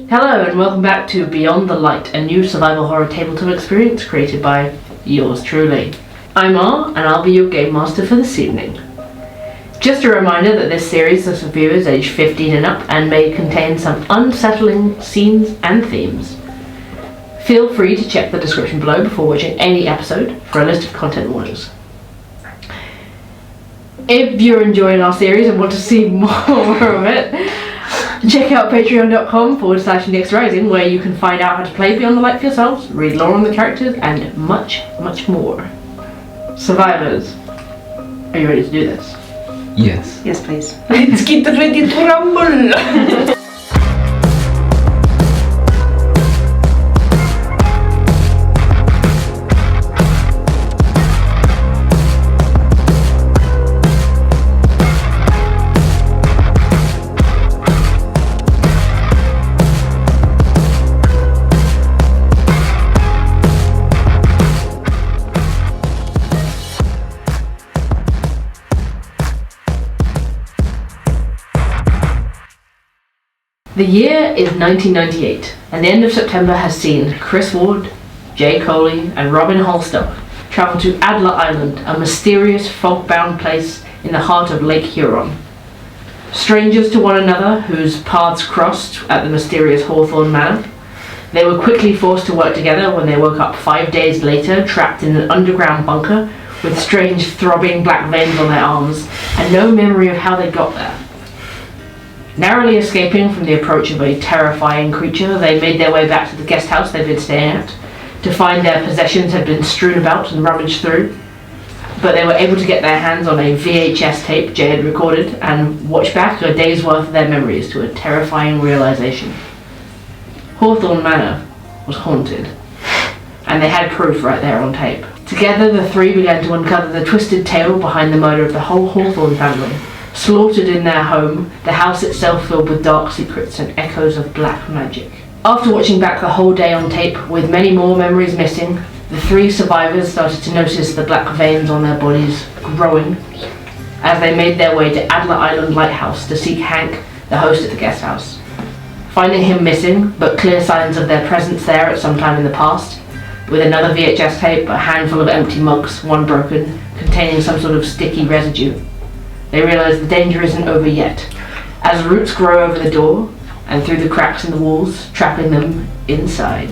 Hello and welcome back to Beyond the Light, a new survival horror tabletop experience created by yours truly. I'm R, and I'll be your game master for this evening. Just a reminder that this series is for viewers aged 15 and up and may contain some unsettling scenes and themes. Feel free to check the description below before watching any episode for a list of content warnings. If you're enjoying our series and want to see more of it, check out patreon.com/Nyxrising, where you can find out how to play Beyond the Light for yourselves, read lore on the characters, and much, much more. Survivors, are you ready to do this? Yes. Yes, please. Let's get ready to rumble! The year is 1998, and the end of September has seen Chris Ward, Jay Kohli, and Robin Holstock travel to Adira Island, a mysterious fog-bound place in the heart of Lake Huron. Strangers to one another, whose paths crossed at the mysterious Hawthorne Manor, they were quickly forced to work together when they woke up 5 days later, trapped in an underground bunker with strange throbbing black veins on their arms, and no memory of how they got there. Narrowly escaping from the approach of a terrifying creature, they made their way back to the guest house they'd been staying at, to find their possessions had been strewn about and rummaged through. But they were able to get their hands on a VHS tape Jay had recorded and watch back a day's worth of their memories to a terrifying realization. Hawthorne Manor was haunted, and they had proof right there on tape. Together, the three began to uncover the twisted tale behind the murder of the whole Hawthorne family. Slaughtered in their home, the house itself filled with dark secrets and echoes of black magic. After watching back the whole day on tape, with many more memories missing, the three survivors started to notice the black veins on their bodies growing as they made their way to Adira Island Lighthouse to seek Hank, the host at the guest house. Finding him missing, but clear signs of their presence there at some time in the past, with another VHS tape, a handful of empty mugs, one broken, containing some sort of sticky residue. They realize the danger isn't over yet, as roots grow over the door and through the cracks in the walls, trapping them inside.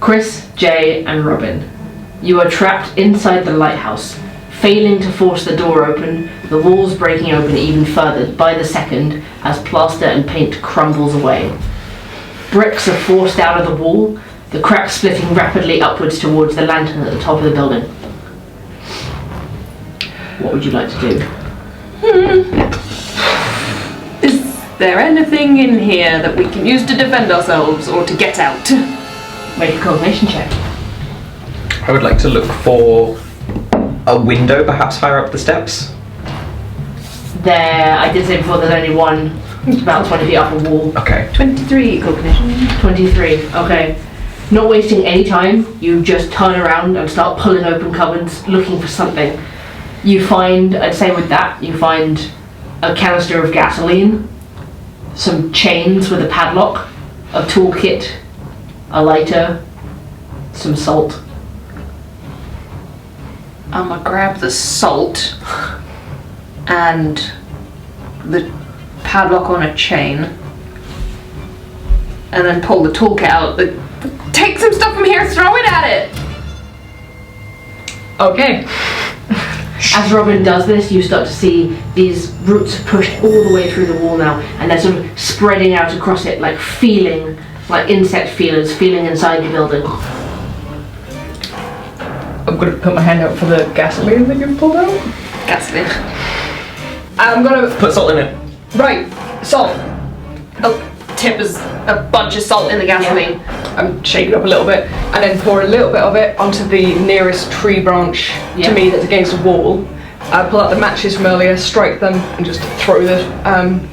Chris, Jay, and Robin, you are trapped inside the lighthouse, failing to force the door open, the walls breaking open even further by the second as plaster and paint crumbles away. Bricks are forced out of the wall, the cracks splitting rapidly upwards towards the lantern at the top of the building. What would you like to do? Is there anything in here that we can use to defend ourselves or to get out? Make a coordination check. I would like to look for a window, perhaps higher up the steps. I did say before there's only one, about 20 feet up a wall. Okay. 23 cognition. 23, okay. Not wasting any time, you just turn around and start pulling open cupboards, looking for something. You find, I'd say with that, you find a canister of gasoline, some chains with a padlock, a toolkit, a lighter, some salt. I'm gonna grab the salt and the padlock on a chain and then pull the toolkit out. Take some stuff from here, throw it at it! Okay. As Robin does this, you start to see these roots pushed all the way through the wall now, and they're sort of spreading out across it, like feeling, like insect feelers, feeling inside the building. I'm gonna put my hand out for the gasoline that you pulled out. Gasoline. I'm gonna Put salt in it. right salt. Tip is a bunch of salt in the gasoline. I'm shaking it up a little bit and then pour a little bit of it onto the nearest tree branch Yeah. to me that's against a wall. I pull out the matches from earlier, strike them, and just throw the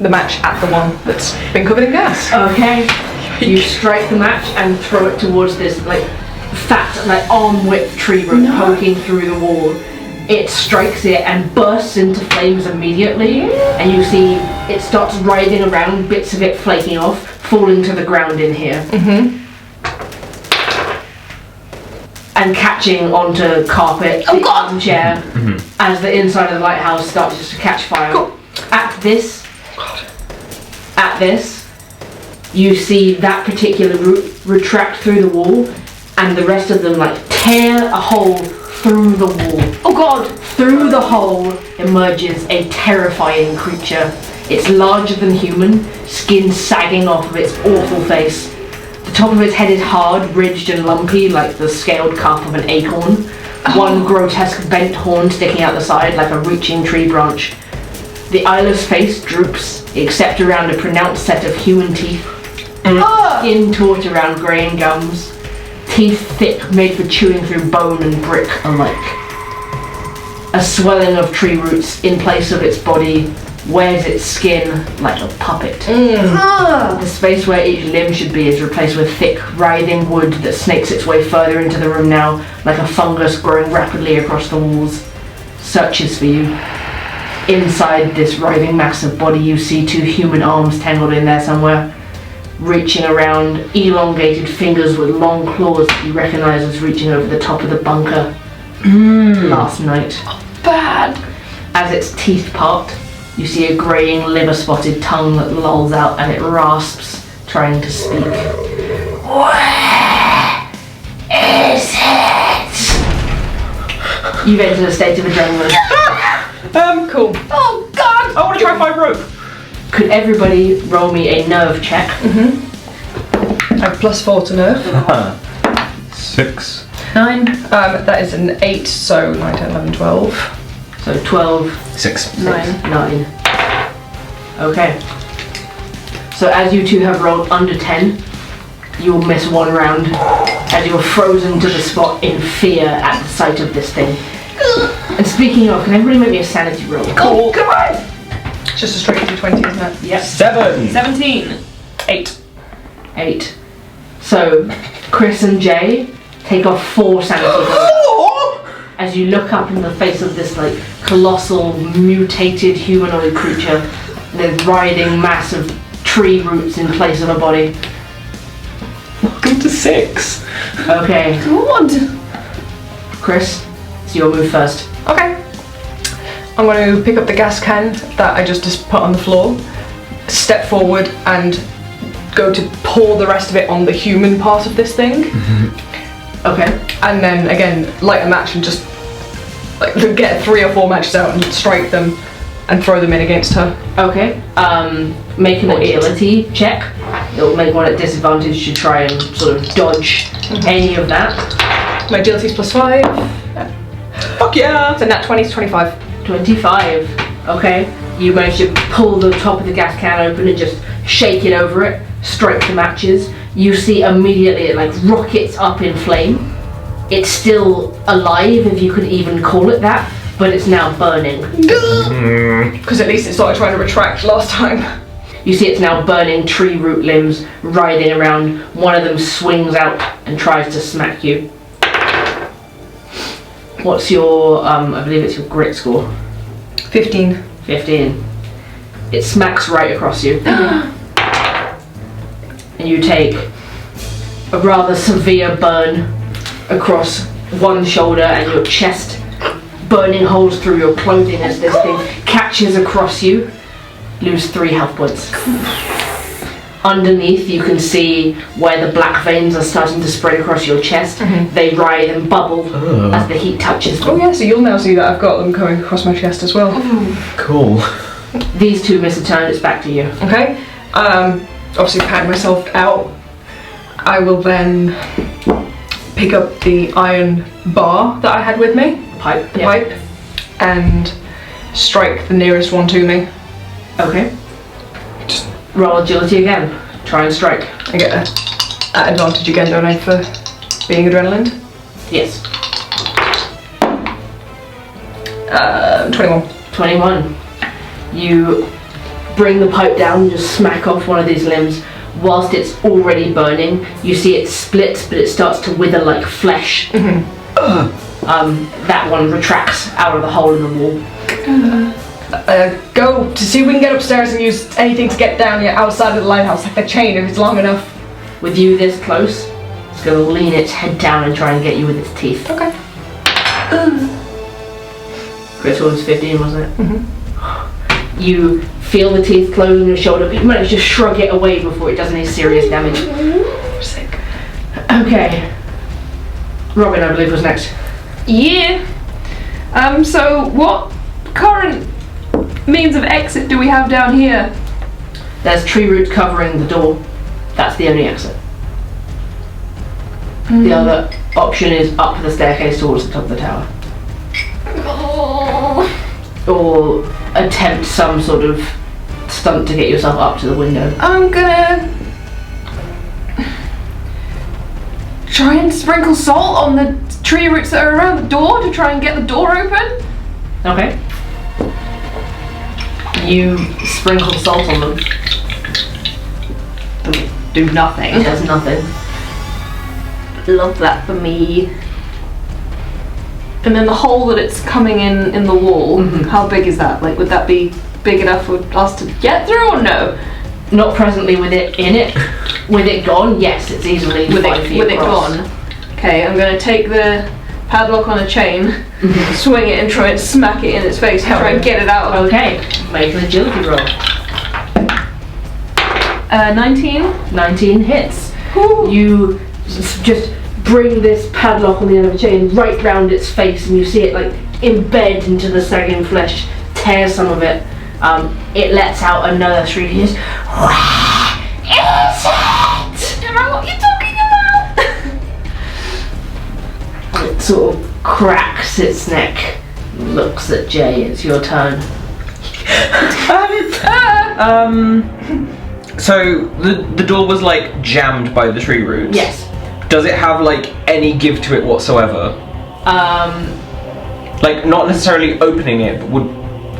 match at the one that's been covered in gas. Okay. You strike the match and throw it towards this like fat, like arm width tree root poking through the wall. it strikes it and bursts into flames immediately, and you see it starts writhing around, bits of it flaking off, falling to the ground in here. And catching onto carpet, the armchair, as the inside of the lighthouse starts to catch fire. At this, you see that particular root retract through the wall, and the rest of them like tear a hole through the wall. Oh god! Through the hole emerges a terrifying creature. It's larger than human, skin sagging off of its awful face. The top of its head is hard, ridged and lumpy like the scaled cup of an acorn. One grotesque bent horn sticking out the side like a reaching tree branch. The eyeless face droops, except around a pronounced set of human teeth. Skin taut around greying gums. Teeth thick, made for chewing through bone and brick alike. A swelling of tree roots in place of its body wears its skin like a puppet. The space where each limb should be is replaced with thick, writhing wood that snakes its way further into the room now, like a fungus growing rapidly across the walls. Searches for you. Inside this writhing mass of body, you see two human arms tangled in there somewhere, reaching around, elongated fingers with long claws that you recognize as reaching over the top of the bunker last night. Bad. As its teeth part, you see a greying, liver-spotted tongue that lolls out and it rasps, trying to speak. Where is it? You've entered a state of adrenaline. Cool. Oh god! I want to try 5 rope. Could everybody roll me a nerve check? I have +4 to nerve. 6. 9. That is an 8, so 9, 10, 11, 12. So 12, 6. 9. Okay. So as you two have rolled under 10, you'll miss one round as you're frozen to the spot in fear at the sight of this thing. And speaking of, can everybody make me a sanity roll? Cool. Come on! It's just a straight D20, isn't it? Yep. 7. 17. 8. 8. So Chris and Jay take off 4 sanity rolls as you look up in the face of this like colossal mutated humanoid creature. There's writhing mass of tree roots in place of a body. Welcome to 6. Okay, God! Chris, it's your move first. Okay. I'm going to pick up the gas can that I just put on the floor, step forward and go to pour the rest of it on the human part of this thing. Okay. And then again, light a match and just like get 3 or 4 matches out and strike them and throw them in against her. Okay. Make an agility check. It'll make one at disadvantage to try and sort of dodge any of that. My agility's +5. Fuck yeah! So nat 20 is 25. 25. Okay. You manage to pull the top of the gas can open and just shake it over it, strike the matches. You see immediately it like rockets up in flame. It's still alive, if you could even call it that, but it's now burning. Because at least it started trying to retract last time. You see it's now burning tree root limbs, writhing around. One of them swings out and tries to smack you. What's your, I believe it's your grit score? 15. 15. It smacks right across you. And you take a rather severe burn across one shoulder and your chest, burning holes through your clothing as this thing catches across you. Lose 3 health points. Underneath you can see where the black veins are starting to spread across your chest. They writhe and bubble as the heat touches them. Oh yeah, so you'll now see that I've got them going across my chest as well. Cool. These two miss a turn, it's back to you. Okay. Obviously pad myself out. I will then pick up the iron bar that I had with me, Pipe. the Yeah. pipe, and strike the nearest one to me. Okay. Just roll agility again. Try and strike. I get an advantage again, don't I, for being adrenaline? Yes. 21. 21. You bring the pipe down and just smack off one of these limbs. Whilst it's already burning, you see it splits, but it starts to wither like flesh. that one retracts out of the hole in the wall. Go to see if we can get upstairs and use anything to get down here outside of the lighthouse, like the chain if it's long enough. With you this close, it's going to lean its head down and try and get you with its teeth. Okay. Critical was 15, wasn't it? Mm-hmm. You feel the teeth close on your shoulder, but you manage to shrug it away before it does any serious damage. Sick. Okay. Robin, I believe, was next. Yeah. So what current means of exit do we have down here? There's tree roots covering the door. That's the only exit. The other option is up the staircase towards the top of the tower. Or attempt some sort of stunt to get yourself up to the window. I'm gonna try and sprinkle salt on the tree roots that are around the door to try and get the door open. Okay. You sprinkle salt on them. Do nothing. It does nothing. Love that for me. And then the hole that it's coming in the wall, how big is that? Like, would that be big enough for us to get through or no? Not presently with it in it. With it gone, yes, it's easily 5 feet With it across. gone. Okay, I'm gonna take the padlock on a chain, swing it and try and smack it in its face and try and get it out. Okay, make an agility roll. 19. 19 hits. Woo. You just bring this padlock on the end of a chain right round its face, and you see it like embed into the sagging flesh, tear some of it. It lets out another shriek. It just, where is it? Don't know what you're talking about. It sort of cracks its neck, looks at Jay. It's your turn. So the door was like jammed by the tree roots. Yes. Does it have like any give to it whatsoever? Like not necessarily opening it, but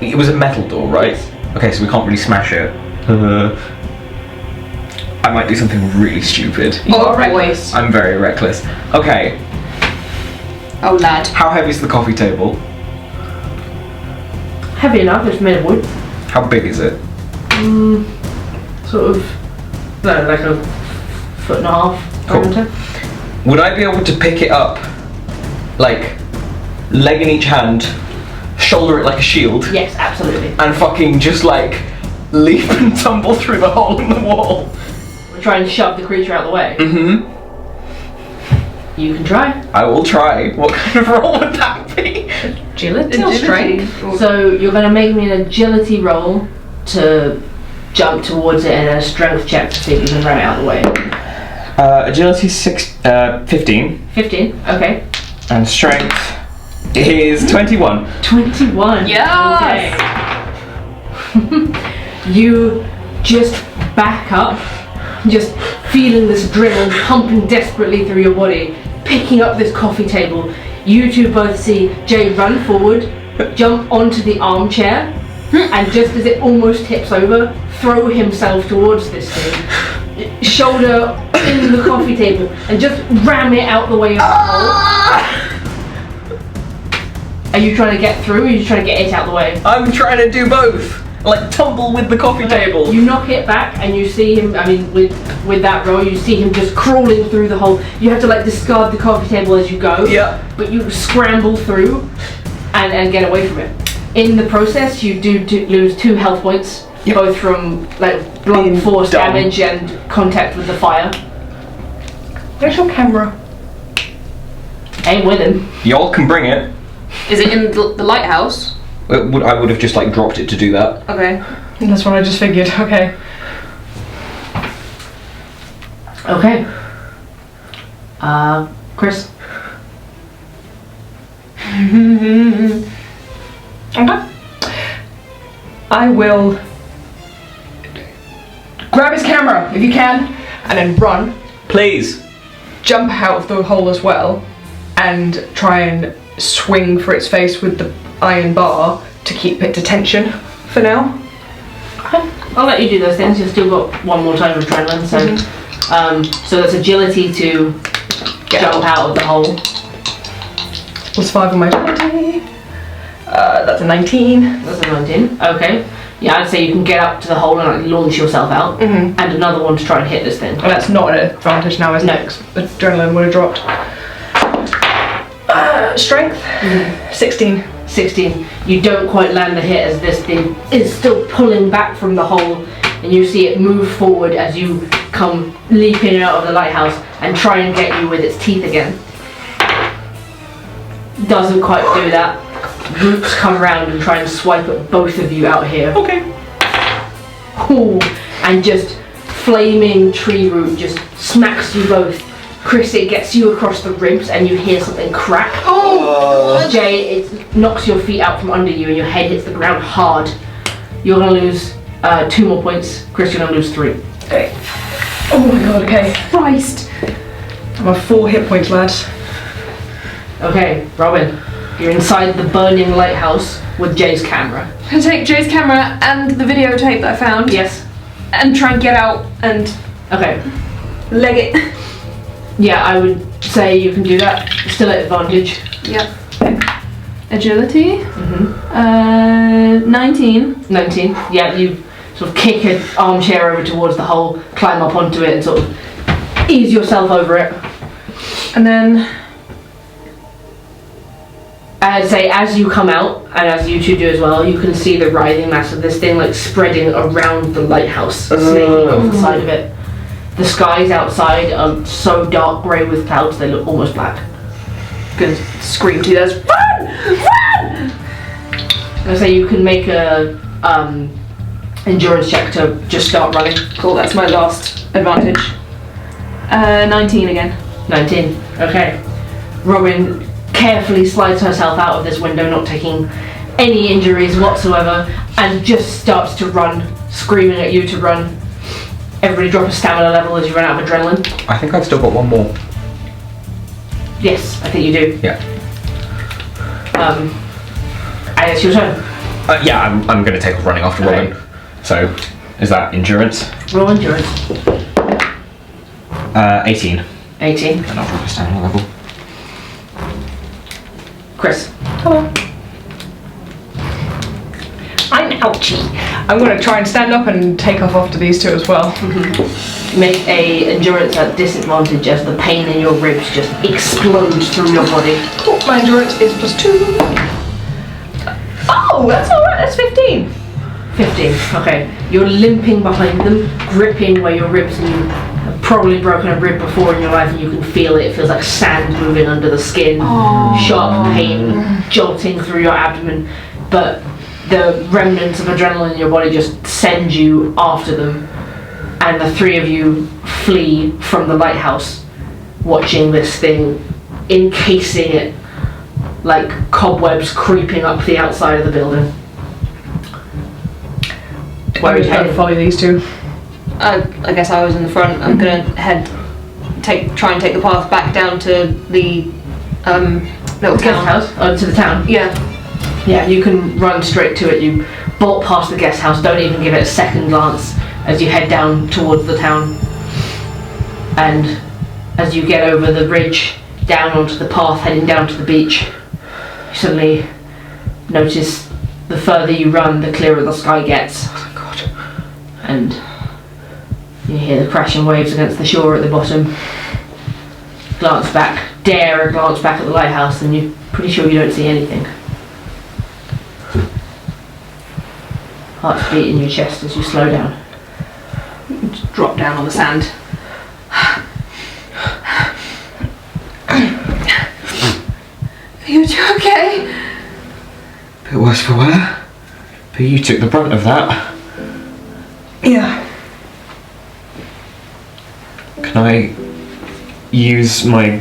it was a metal door, right? Yes. Okay, so we can't really smash it. I might do something really stupid. Always. I'm very reckless. Okay, Oh lad. how heavy is the coffee table? Heavy enough, it's made of wood. How big is it? Sort of, no, like a foot and a half Cool. diameter. Would I be able to pick it up, like, leg in each hand, shoulder it like a shield, Yes, absolutely. and fucking just like leap and tumble through the hole in the wall? We'll try and shove the creature out of the way. Mm-hmm. You can try. I will try. What kind of roll would that be? Agility or strength? So you're going to make me an agility roll to jump towards it, and a strength check to see if you can ram it out of the way. Agility 15, 15, okay. and strength is 21. 21. Yes! Okay. You just back up, just feeling this adrenaline pumping desperately through your body, picking up this coffee table. You two both see Jay run forward, jump onto the armchair, and just as it almost tips over, throw himself towards this thing, shoulder in the coffee table, and just ram it out the way of the hole. Are you trying to get through, or are you trying to get it out the way? I'm trying to do both. Like tumble with the coffee table. You knock it back, and you see him. I mean, with that roll, you see him just crawling through the hole. You have to like discard the coffee table as you go. Yeah. But you scramble through, and get away from it. In the process, you do lose 2 health points, Yep. both from like blunt Being force dumb. damage and contact with the fire. Where's your camera? Ain't with him. Y'all can bring it. Is it in the lighthouse? I would have just like dropped it to do that. Okay. That's what I just figured. Okay. Okay. Chris. Okay. I will grab his camera if you can, and then run, Please. jump out of the hole as well, and try and swing for its face with the iron bar to keep it to tension for now. I'll let you do those things. You've still got one more time of adrenaline, so so that's agility to Get jump out of the hole. Plus 5 on my 20. That's a 19. That's a 19. Okay. Yeah, I'd say you can get up to the hole and like launch yourself out, and another one to try and hit this thing. And that's not an advantage now, isn't it? 'Cause adrenaline would have dropped. Strength? 16. 16. You don't quite land the hit as this thing is still pulling back from the hole, and you see it move forward as you come leaping out of the lighthouse and try and get you with its teeth again. Doesn't quite do that. Roots come around and try and swipe at both of you out here. Okay. Ooh, and just flaming tree root just smacks you both. Chris, it gets you across the ribs and you hear something crack. Oh! Jay, it knocks your feet out from under you and your head hits the ground hard. You're gonna lose 2 more points. Chris, you're gonna lose 3. Okay. Oh my god, okay. Christ. I'm at 4 hit points, lads. Okay, Robin, you're inside the burning lighthouse with Jay's camera. I'm gonna take Jay's camera and the videotape that I found. Yes. And try and get out and Okay. leg it. Yeah, I would say you can do that. Still at advantage. Yep. Agility. 19. 19. Yeah, you sort of kick an armchair over towards the hole, climb up onto it and sort of ease yourself over it. And then I'd say as you come out, and as you two do as well, you can see the writhing mass of this thing like spreading around the lighthouse, snaking off the side of it. The skies outside are so dark grey with clouds they look almost black. gonna scream to you guys, run! Run! I'd say you can make a endurance check to just start running. Cool, that's my last advantage. 19 again. 19. Okay. Robin carefully slides herself out of this window, not taking any injuries whatsoever, and just starts to run, screaming at you to run. Everybody drop a stamina level as you run out of adrenaline. I think I've still got one more. Yes, I think you do. Yeah. And it's your turn. Yeah, I'm going to take off running after Okay. Robin. So, is that endurance? Roll endurance. 18. 18. And I'll drop a stamina level. Chris. Hello. I'm ouchie. I'm going to try and stand up and take off after these two as well. Make a endurance at disadvantage as the pain in your ribs just explodes through your body. Cool. My endurance is +2. Oh, that's alright, that's 15. 15. Okay. You're limping behind them, gripping where your ribs, and you have probably broken a rib before in your life and you can feel it. It feels like sand moving under the skin. Sharp pain jolting through your abdomen. But the remnants of adrenaline in your body just send you after them. And the three of you flee from the lighthouse, watching this thing, encasing it like cobwebs creeping up the outside of the building. Where are I'm you just going to headed? follow these two. I guess I was in the front. I'm gonna try and take the path back down to the little Guest town. house? To the town? Yeah. Yeah, you can run straight to it. You bolt past the guest house, don't even give it a second glance as you head down towards the town. And as you get over the ridge, down onto the path heading down to the beach, you suddenly notice the further you run, the clearer the sky gets. Oh my god. And you hear the crashing waves against the shore at the bottom. Glance back, dare a glance back at the lighthouse, and you're pretty sure you don't see anything. Heart's beat in your chest as you slow down. Just drop down on the sand. Are you two okay? Bit worse for wear. But you took the brunt of that. Yeah. Can I use my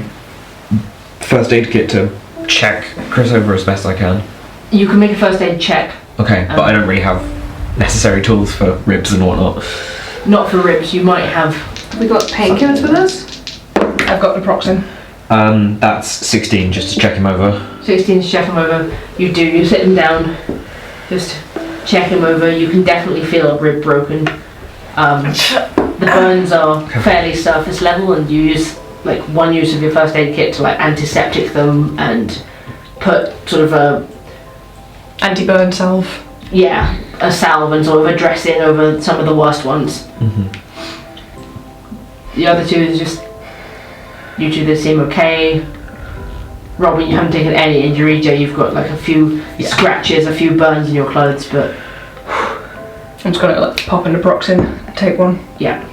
first aid kit to check Chris over as best I can? You can make a first aid check. Okay, but I don't really have necessary tools for ribs and whatnot. Not for ribs, you might have. Have we got painkillers with us? I've got naproxen. That's 16 just to check him over. 16 to check him over. You do, you sit him down, just check him over. You can definitely feel a rib broken. The burns are fairly surface level, and you use like one use of your first aid kit to like antiseptic them and put sort of a Anti-burn salve. a salve and sort of a dressing over some of the worst ones. The other two is just you two that seem okay. Robin, you haven't taken any injury. Jay, you've got like a few scratches, a few burns in your clothes, but I'm just gonna like pop into Proxin, take one. yeah.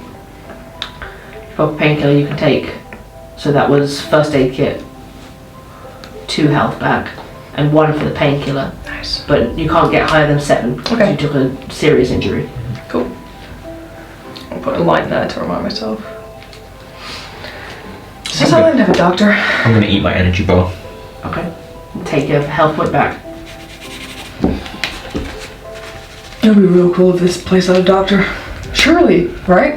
For painkiller you can take. So that was first aid kit, 2 health back, and 1 for the painkiller. Nice. But you can't get higher than 7 because Okay. you took a serious injury. Cool. I'll put a line there to remind myself. Does Island have a doctor? I'm gonna eat my energy bar. Okay. Take a health point back. It'd be real cool if this place had a doctor. Surely, right?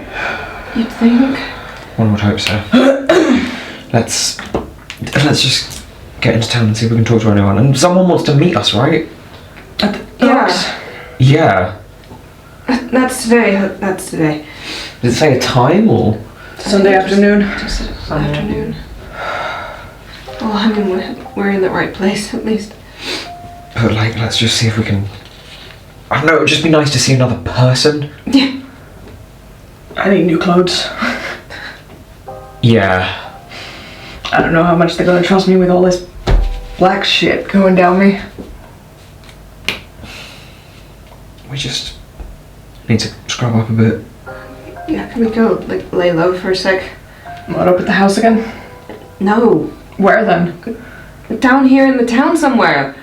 You'd think. One would hope so. Let's just get into town and see if we can talk to anyone. And someone wants to meet us, right? At the Yeah. docks? Yeah. That's today. That's today. Did it say a time or? Sunday afternoon. Just afternoon. Well, I mean, we're in the right place at least. But like, let's just see if we can. I don't know. It would just be nice to see another person. Yeah. I need new clothes. Yeah. I don't know how much they're gonna trust me with all this black shit going down me. We just need to scrub up a bit. Yeah, can we go like lay low for a sec? What, up at the house again? No. Where then? Down here in the town somewhere.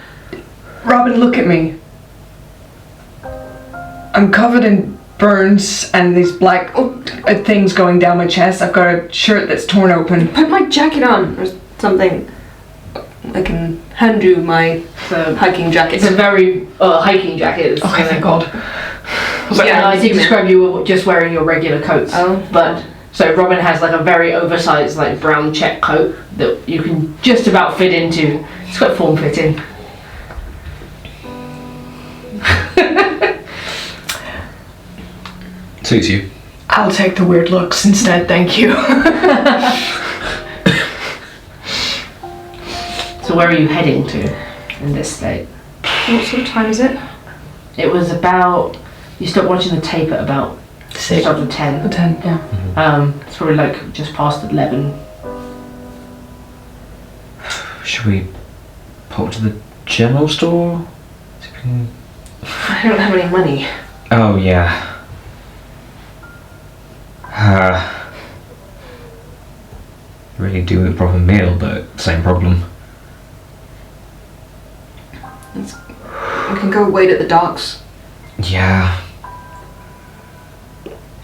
Robin, look at me. I'm covered in burns and these black things going down my chest. I've got a shirt that's torn open. Put my jacket on or something. I can hand you my hiking jacket. It's a very hiking jacket. It's, Okay, thank God. But Yeah, I did assuming. describe you were just wearing your regular coats. Oh. But so Robin has like a very oversized like brown check coat that you can just about fit into. It's quite form fitting. Suits you. I'll take the weird looks instead, thank you. So where are you heading to in this state? What sort of time is it? It was about, you stopped watching the tape at about Six. sort of 10. 10, yeah. It's probably like just past 11. Should we pop to the general store? See if we can... I don't have any money. Oh yeah. Really do a proper meal, but same problem. We can go wait at the docks. Yeah.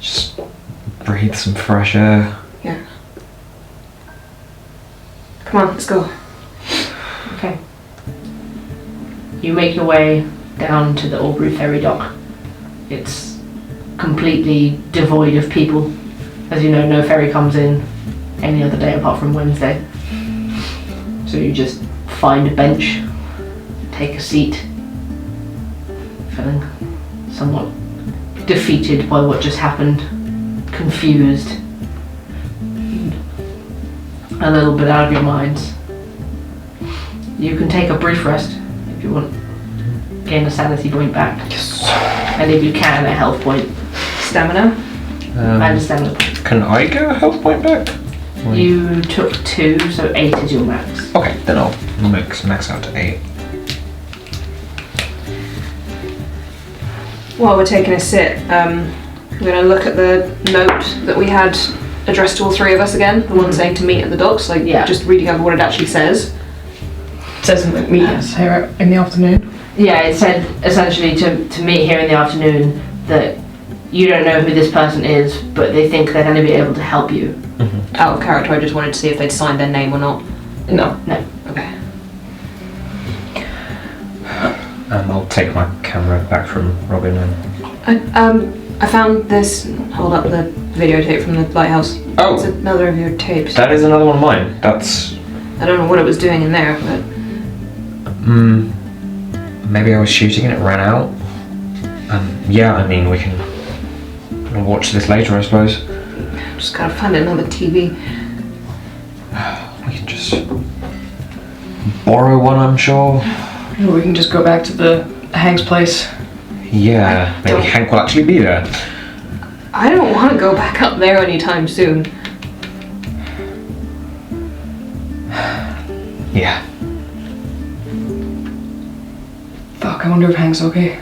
Just breathe some fresh air. Yeah. Come on, let's go. Okay. You make your way down to the Albury ferry dock. It's completely devoid of people. As you know, no ferry comes in any other day apart from Wednesday. So you just find a bench, take a seat, feeling somewhat defeated by what just happened, confused, a little bit out of your minds. You can take a brief rest if you want. Gain a sanity point back. Yes. And if you can, a health point. Stamina. And a stamina point. Can I go a health point back? You took 2, so 8 is your max. Okay, then I'll max out to 8. While we're taking a sit, I'm going to look at the note that we had addressed to all 3 of us again. The one saying to meet at the docks, like just reading over what it actually says. It says meet us here in the afternoon. Yeah, it said essentially to meet here in the afternoon that you don't know who this person is, but they think they're going to be able to help you. Out of character, I just wanted to see if they'd signed their name or not. No. Okay. I'll take my camera back from Robin and... I found this. Hold up the videotape from the lighthouse. Oh. It's another of your tapes. That is another one of mine. That's... I don't know what it was doing in there, but maybe I was shooting and it ran out. Yeah, I mean, we can we'll watch this later, I suppose. just gotta find another TV. We can just borrow one, I'm sure. Or we can just go back to the Hank's place. Yeah, maybe Hank will actually be there. I don't want to go back up there anytime soon. Yeah. Fuck, I wonder if Hank's okay.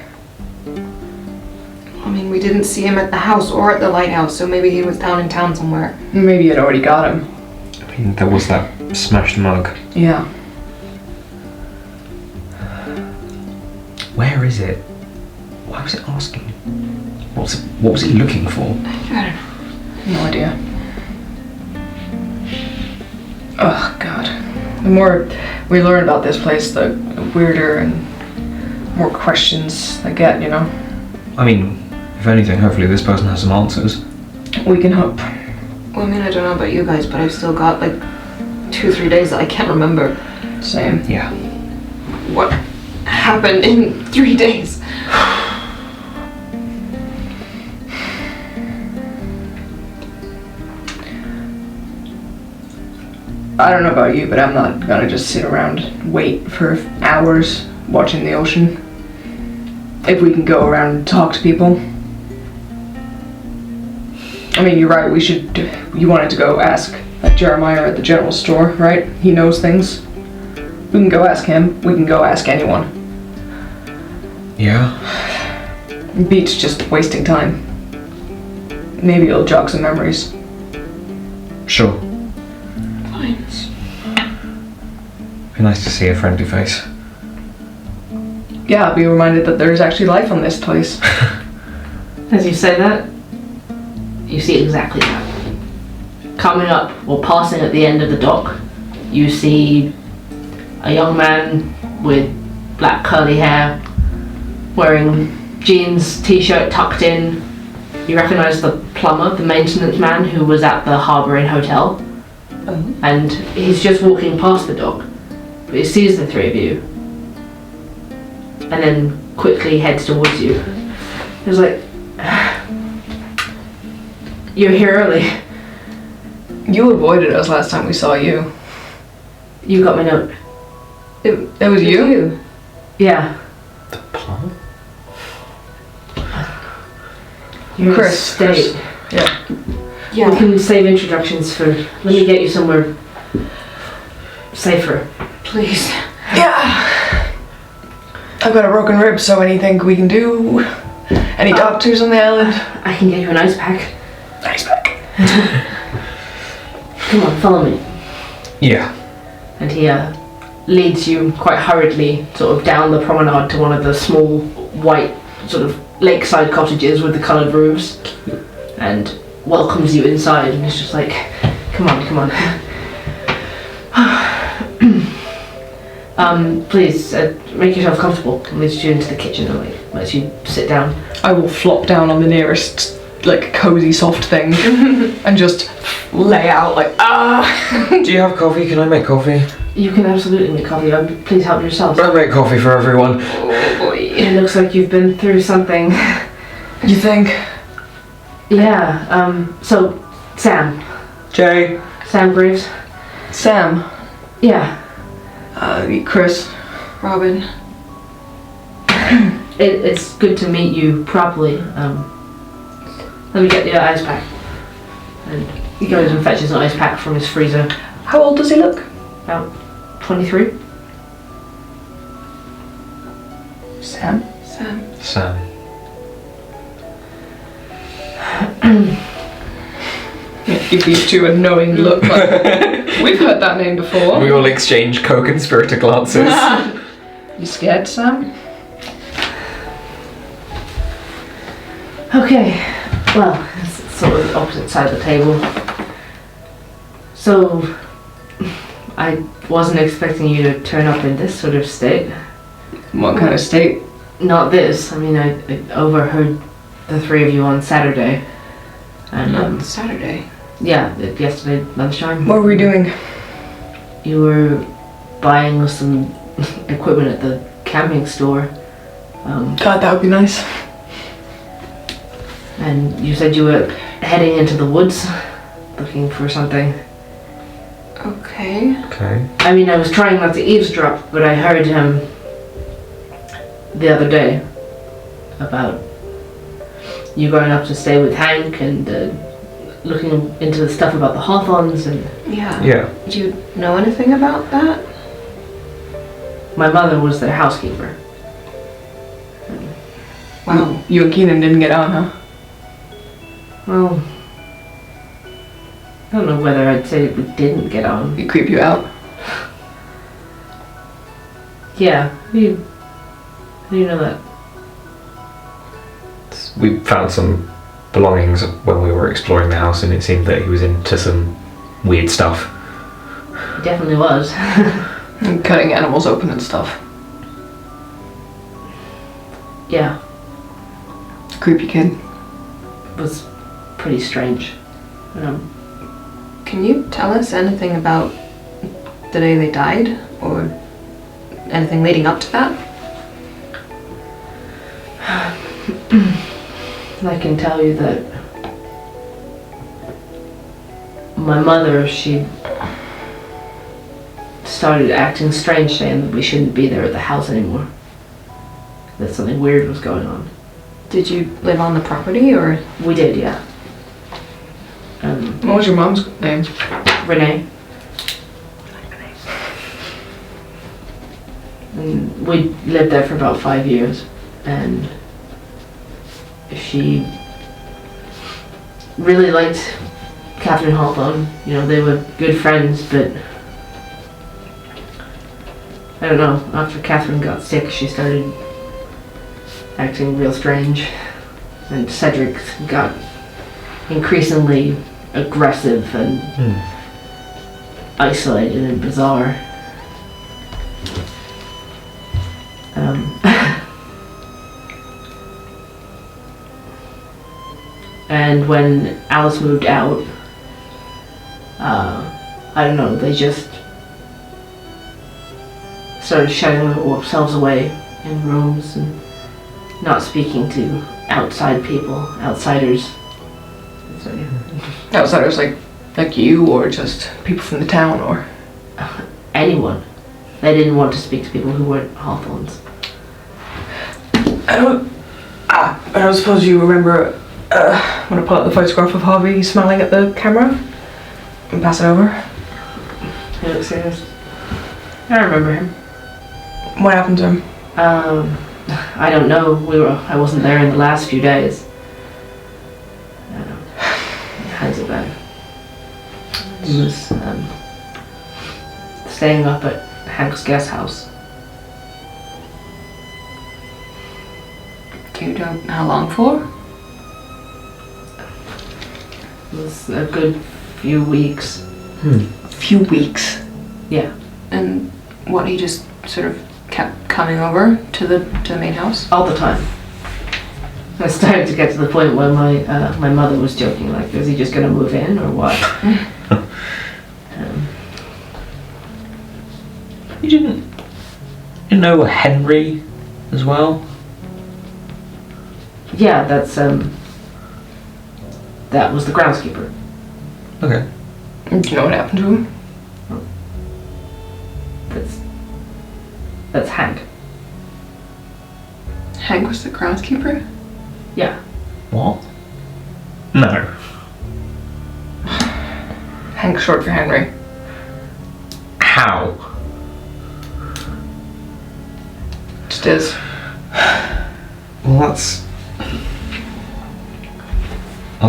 I mean, we didn't see him at the house or at the lighthouse, so maybe he was down in town somewhere. Maybe it already got him. I mean, there was that smashed mug. Yeah. Where is it? Why was it asking? What was it looking for? I don't know. No idea. Oh god. The more we learn about this place, the weirder and more questions I get, you know? I mean, if anything, hopefully this person has some answers. We can hope. Well, I mean, I don't know about you guys, but I've still got like 2-3 days that I can't remember. Same. Yeah. What happened in 3 days? I don't know about you, but I'm not gonna just sit around and wait for hours watching the ocean. If we can go around and talk to people. I mean, you're right, you wanted to go ask Jeremiah at the general store, right? He knows things. We can go ask him, we can go ask anyone. Yeah. Beats just wasting time. Maybe it'll jog some memories. Sure. Fine. Be nice to see a friendly face. Yeah, I'll be reminded that there's actually life on this place. As you say that, you see exactly that. Coming up, or passing at the end of the dock, you see a young man with black curly hair, wearing jeans, t-shirt tucked in. You recognise the plumber, the maintenance man who was at the Harbour Inn Hotel. And he's just walking past the dock, but he sees the three of you, and then quickly heads towards you. He's like, "You're here early. You avoided us last time we saw you. You got my note." It was you? Yeah. The plumber? You're Chris. in a state. Yeah. Yeah. We can save introductions for. Let me get you somewhere safer. Please. Yeah. I've got a broken rib, so anything we can do? Any doctors on the island? I can get you an ice pack. Ice pack. Come on, follow me. Yeah. And he leads you quite hurriedly sort of down the promenade to one of the small white sort of lakeside cottages with the coloured roofs, and welcomes you inside, and it's just like, come on. Please make yourself comfortable, and leads you into the kitchen and like lets you sit down. I will flop down on the nearest like cozy soft thing and just lay out like Do you have coffee? Can I make coffee? You can absolutely make coffee. Please help yourself. I make coffee for everyone. Oh boy. It looks like you've been through something. You think? Yeah. So Sam Jay. Graves. Sam. Yeah. Chris. Robin. It's good to meet you properly. Let me get you an ice pack. And he goes and fetches an ice pack from his freezer. How old does he look? About 23. Sam. Sam. Give these two a knowing look like, we've heard that name before. We all exchange co-conspirator glances. You scared, Sam? Okay, well, it's sort of the opposite side of the table. So, I wasn't expecting you to turn up in this sort of state. What kind of state? Not this. I mean, I overheard the three of you on Saturday. And, Saturday. yeah, yesterday lunchtime. What were we doing? You were buying some equipment at the camping store. God, that would be nice. And you said you were heading into the woods, looking for something. Okay. Okay. I mean, I was trying not to eavesdrop, but I heard him the other day about you going up to stay with Hank and looking into the stuff about the Hawthorns and Yeah. Yeah. Do you know anything about that? my mother was their housekeeper. Wow. You and Keenan didn't get on, huh? Well, I don't know whether I'd say we didn't get on. It creep you out? Yeah, how do you know that? We found some belongings when we were exploring the house, and it seemed that he was into some weird stuff. He definitely was. And cutting animals open and stuff. Yeah, Creepy kid. it was pretty strange. Can you tell us anything about the day they died? Or anything leading up to that? I can tell you that my mother, she started acting strange, saying that we shouldn't be there at the house anymore. That something weird was going on. Did you live on the property or? We did, yeah. What was your mom's name? Renee. And we lived there for about 5 years, and she really liked Catherine Hawthorne. You know, they were good friends, but I don't know, after Catherine got sick, she started acting real strange, and Cedric got increasingly aggressive and isolated and bizarre. And when Alice moved out, I don't know, they just started shutting themselves away in rooms and not speaking to outside people, outsiders. So, yeah. Outsiders like you, or just people from the town, or? Anyone. They didn't want to speak to people who weren't Hawthorns. I don't suppose you remember when I pull out the photograph of Harvey smiling at the camera and pass it over? He looks serious. I remember him. What happened to him? I don't know. I wasn't there in the last few days. How's it been? He was staying up at Hank's guest house. Do you know how long for? It was a good few weeks. A few weeks. Yeah. And what, he just sort of kept coming over to the main house? All the time. I started to get to the point where my mother was joking, like, is he just gonna move in or what? You didn't know Henry as well? Yeah, that's that was the groundskeeper. Okay. Do you know what happened to him? That's Hank. Hank was the groundskeeper? Yeah. What? No. Hank's short for Henry. How? Just is. Well,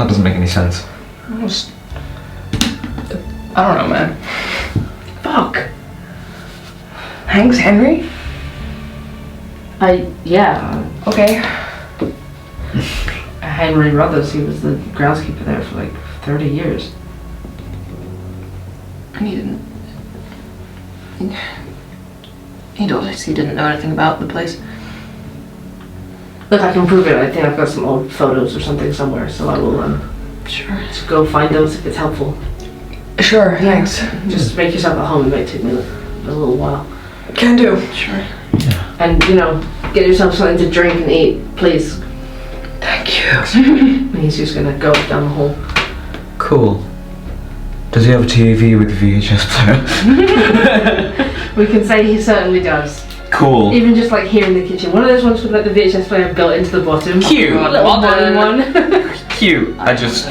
that doesn't make any sense. Almost. I don't know, man. Fuck. Hank's Henry? Yeah. Okay. Henry Ruthers, he was the groundskeeper there for like 30 years. And he didn't... He obviously didn't know anything about the place. Look, I can prove it. I think I've got some old photos or something somewhere, so I will Sure. just go find those if it's helpful. Sure, thanks. Just make yourself at home. It might take me a little while. Can do. Sure. And, get yourself something to drink and eat, please. Thank you. And he's just gonna go down the hall. Cool. Does he have a TV with a VHS player? We can say he certainly does. Cool. Even just like here in the kitchen. One of those ones with like the VHS player built into the bottom. Cute. A little modern one. Cute. I just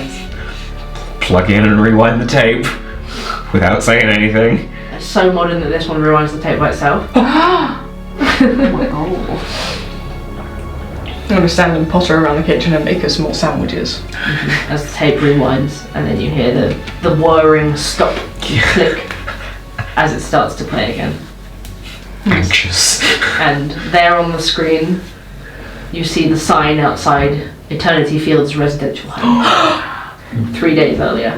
plug in and rewind the tape without saying anything. It's so modern that this one rewinds the tape by itself. I'm going to stand and potter around the kitchen and make us more sandwiches. As the tape rewinds, and then you hear the whirring stop click as it starts to play again. Anxious. And there on the screen, you see the sign outside Eternity Fields Residential Home. 3 days earlier.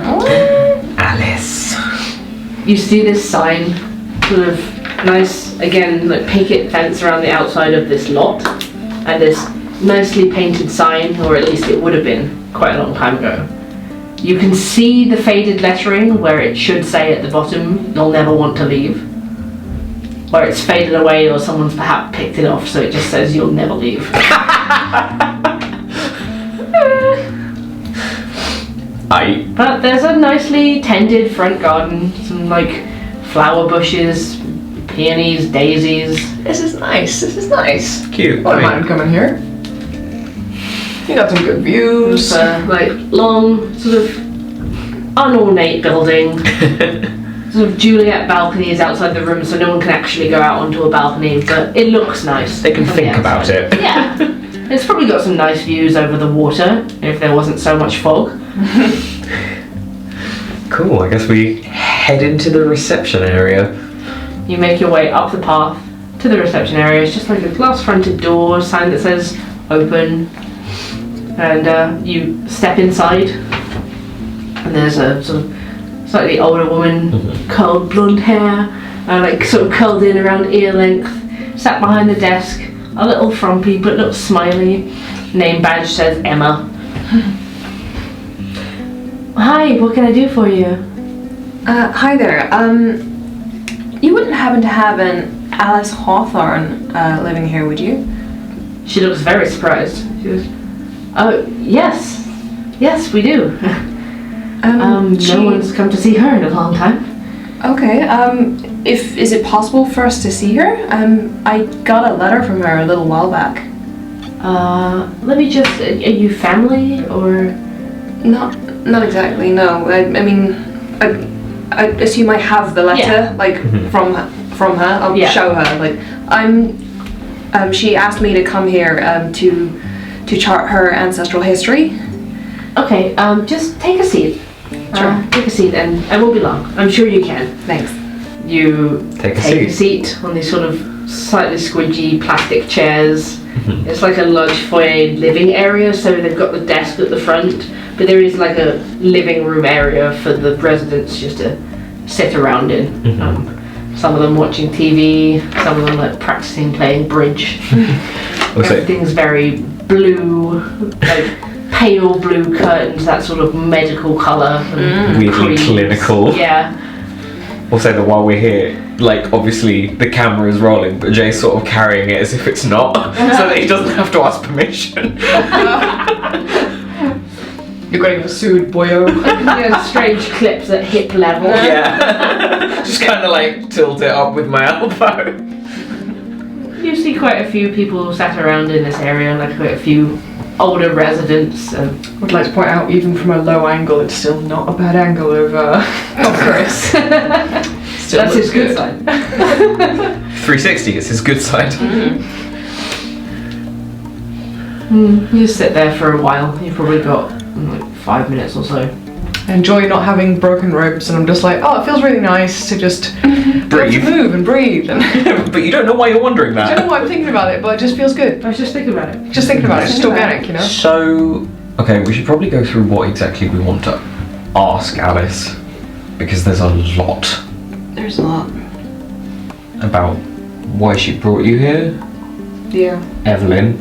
Alice. You see this sign, sort of nice, again, like picket fence around the outside of this lot, and this nicely painted sign, or at least it would have been quite a long time ago. You can see the faded lettering where it should say at the bottom, "You'll never want to leave." Where it's faded away or someone's perhaps picked it off, so it just says, "You'll never leave." But there's a nicely tended front garden, some like flower bushes, peonies, daisies. This is nice. This is nice. Cute. I wouldn't mind coming here. You got some good views. It's a like long, sort of unornate building. Sort of Juliet balconies outside the room, so no one can actually go out onto a balcony, but it looks nice. They can from think the about outside. it. Yeah. It's probably got some nice views over the water, if there wasn't so much fog. Cool, I guess we head into the reception area. You make your way up the path to the reception area. It's just like a glass fronted door, sign that says open. And you step inside, and there's a sort of slightly older woman, curled blonde hair, like sort of curled in around ear length, sat behind the desk, a little frumpy but looks smiley. Name badge says Emma. Hi, what can I do for you? Hi there. You wouldn't happen to have an Alice Hawthorne living here, would you? She looks very surprised. She goes, "Oh, yes. Yes, we do." No one's come to see her in a long time. Okay. Is it possible for us to see her? I got a letter from her a little while back. Let me just. Are you family or? Not exactly. No. I mean, I assume I have the letter, like from her. I'll show her. Like she asked me to come here to chart her ancestral history. Okay. Just take a seat. Sure. Take a seat, and I won't be long. I'm sure you can. Thanks. You Take a seat on these sort of slightly squidgy plastic chairs. It's like a large foyer living area, so they've got the desk at the front, but there is like a living room area for the residents just to sit around in. Some of them watching TV, some of them like practicing playing bridge. Everything's very blue, like pale blue curtains, that sort of medical colour. Weirdly clinical. Yeah. We'll say that while we're here, like obviously the camera is rolling, but Jay's sort of carrying it as if it's not, so that he doesn't have to ask permission. You're getting sued, boyo. Strange clips at hip level. Yeah. Just kind of like tilt it up with my elbow. You see quite a few people sat around in this area, like quite a few older residents. Would like to point out, even from a low angle, it's still not a bad angle of Chris. That's his good side. 360 is his good side. You sit there for a while. You've probably got like 5 minutes or so. I enjoy not having broken ribs, and I'm just like, oh, it feels really nice to just Breathe. move and breathe. And But you don't know why you're wondering I that. don't know why I'm thinking about it, but it just feels good. I was just thinking about it. Just thinking about it, it's just organic, you know? So, okay, we should probably go through what exactly we want to ask Alice, because there's a lot There's a lot. about why she brought you here, Yeah. Evelyn,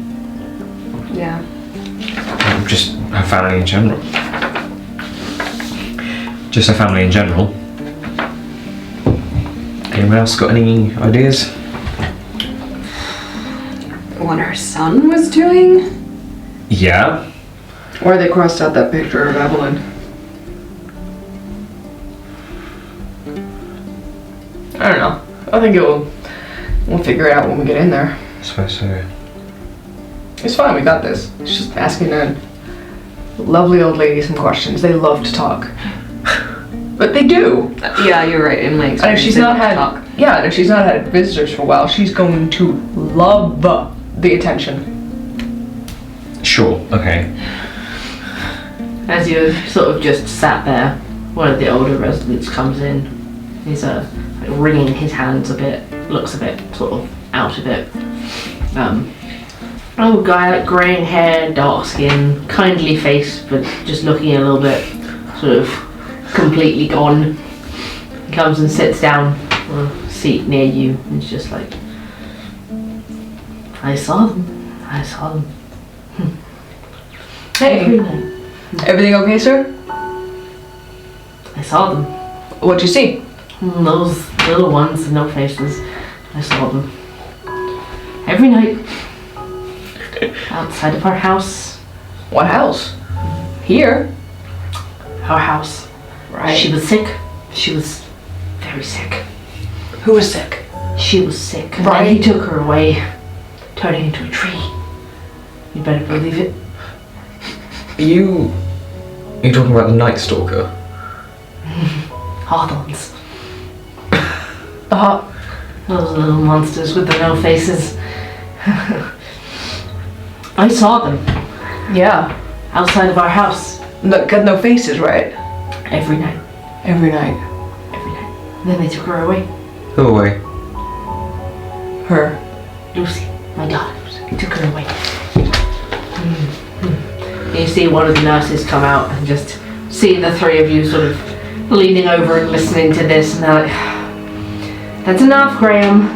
Yeah. and just her family in general. Just her family in general. Anyone else got any ideas? What her son was doing? Yeah. Why they crossed out that picture of Evelyn. I don't know. I think we'll figure it out when we get in there. I suppose so. It's fine, we got this. It's just asking a lovely old lady some questions. They love to talk. But they do. Yeah, you're right. In my And if experience, she's they not love to had talk. and if she's not had visitors for a while, she's going to love the attention. Sure, okay. As you sort of just sat there, one of the older residents comes in. He's like wringing his hands a bit, looks a bit sort of out of it. Old guy, like greying hair, dark skin, kindly face, but just looking a little bit sort of completely gone. He comes and sits down on a seat near you and it's just like, I saw them. Hey, Every night. everything okay, sir? I saw them. What'd you see? Those little ones with no faces. I saw them. Every night. Outside of our house. What house? Here? Our house. Right. She was sick. She was very sick. Who was sick? She was sick. And Right. then he took her away, turning into a tree. You better believe it. You're talking about the Night Stalker? Hawthorns. Uh-huh. Those little monsters with the no faces. I saw them Yeah. outside of our house Got no faces, right? every night. Every night. Every night. And then they took her away. Who away? Her. Lucy, my daughter, took her away. And you see one of the nurses come out and just see the three of you sort of leaning over and listening to this, and they're like, "That's enough, Graham."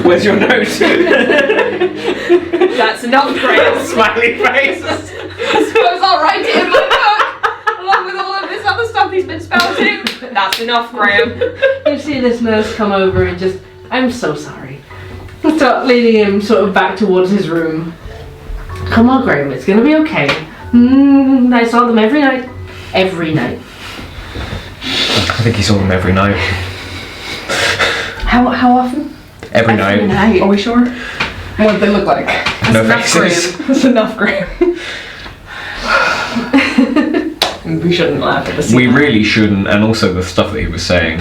Where's your note? That's enough, Graham. Smiley face. I suppose I'll write it in my book, along with all of this other stuff he's been spouting. That's enough, Graham. You see this nurse come over and just, "I'm so sorry." Start leading him sort of back towards his room. "Come on, Graham, it's gonna be okay. I saw them every night. Every night." I think he saw them every night. How often? Every night. Are we sure? What do they look like? No faces. That's enough, Graham. We shouldn't laugh at the scene. We really shouldn't, and also the stuff that he was saying.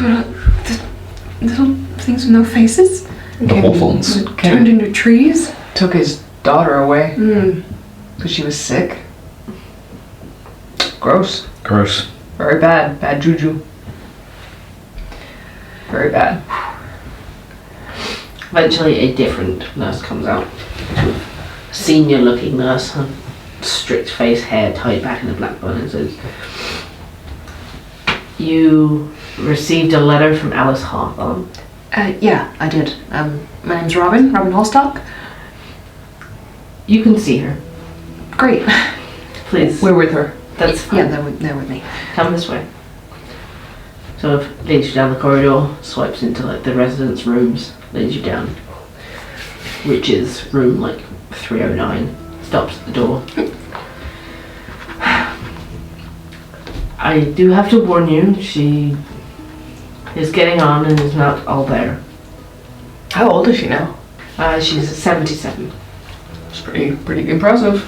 Little things with no faces The Hawthorns. turned into trees. Took his daughter away Mm. because she was sick. Gross. Gross. Very bad. Bad juju. Very bad. Eventually, a different nurse comes out. Senior looking nurse, a strict face, hair tied back in a black bun, and says, "You received a letter from Alice Hawthorne." Yeah, I did. My name's Robin Holstock. You can see her. Great. Please. We're with her. That's fine. Yeah, they're with me. Come this way. Sort of leads you down the corridor, swipes into like the residents' rooms, leads you down. Reaches room like 309, stops at the door. "I do have to warn you, she is getting on and is not all there. How old is she now? She's 77. It's pretty impressive.